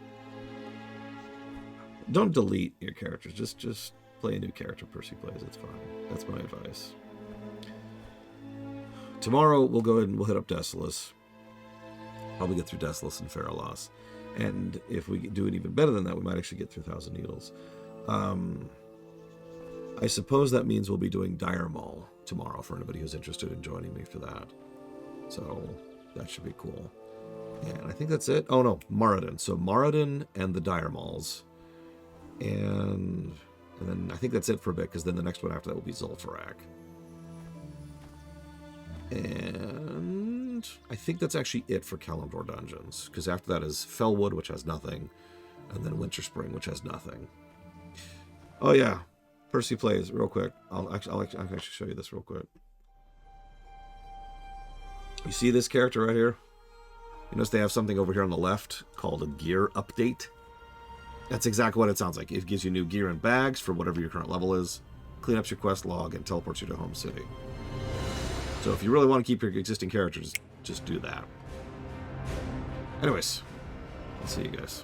Don't delete your characters. Just play a new character Percy plays. It's fine. That's my advice. Tomorrow we'll go ahead and we'll hit up Desolus. Probably get through Desolus and Faralos. And if we do it even better than that, we might actually get through Thousand Needles. I suppose that means we'll be doing Dire Maul tomorrow for anybody who's interested in joining me for that. So that should be cool. And I think that's it. Oh no, Moradin. So Moradin and the Dire Mauls. And then I think that's it for a bit, because then the next one after that will be Zul'Farrak. And I think that's actually it for Kalimdor Dungeons, because after that is Fellwood, which has nothing, and then Winter Spring, which has nothing. Oh yeah, Percy plays real quick. I'll actually show you this real quick. You see this character right here? You notice they have something over here on the left called a gear update. That's exactly what it sounds like. It gives you new gear and bags for whatever your current level is, clean up your quest log, and teleports you to Home City. So if you really want to keep your existing characters, just do that. Anyways, I'll see you guys.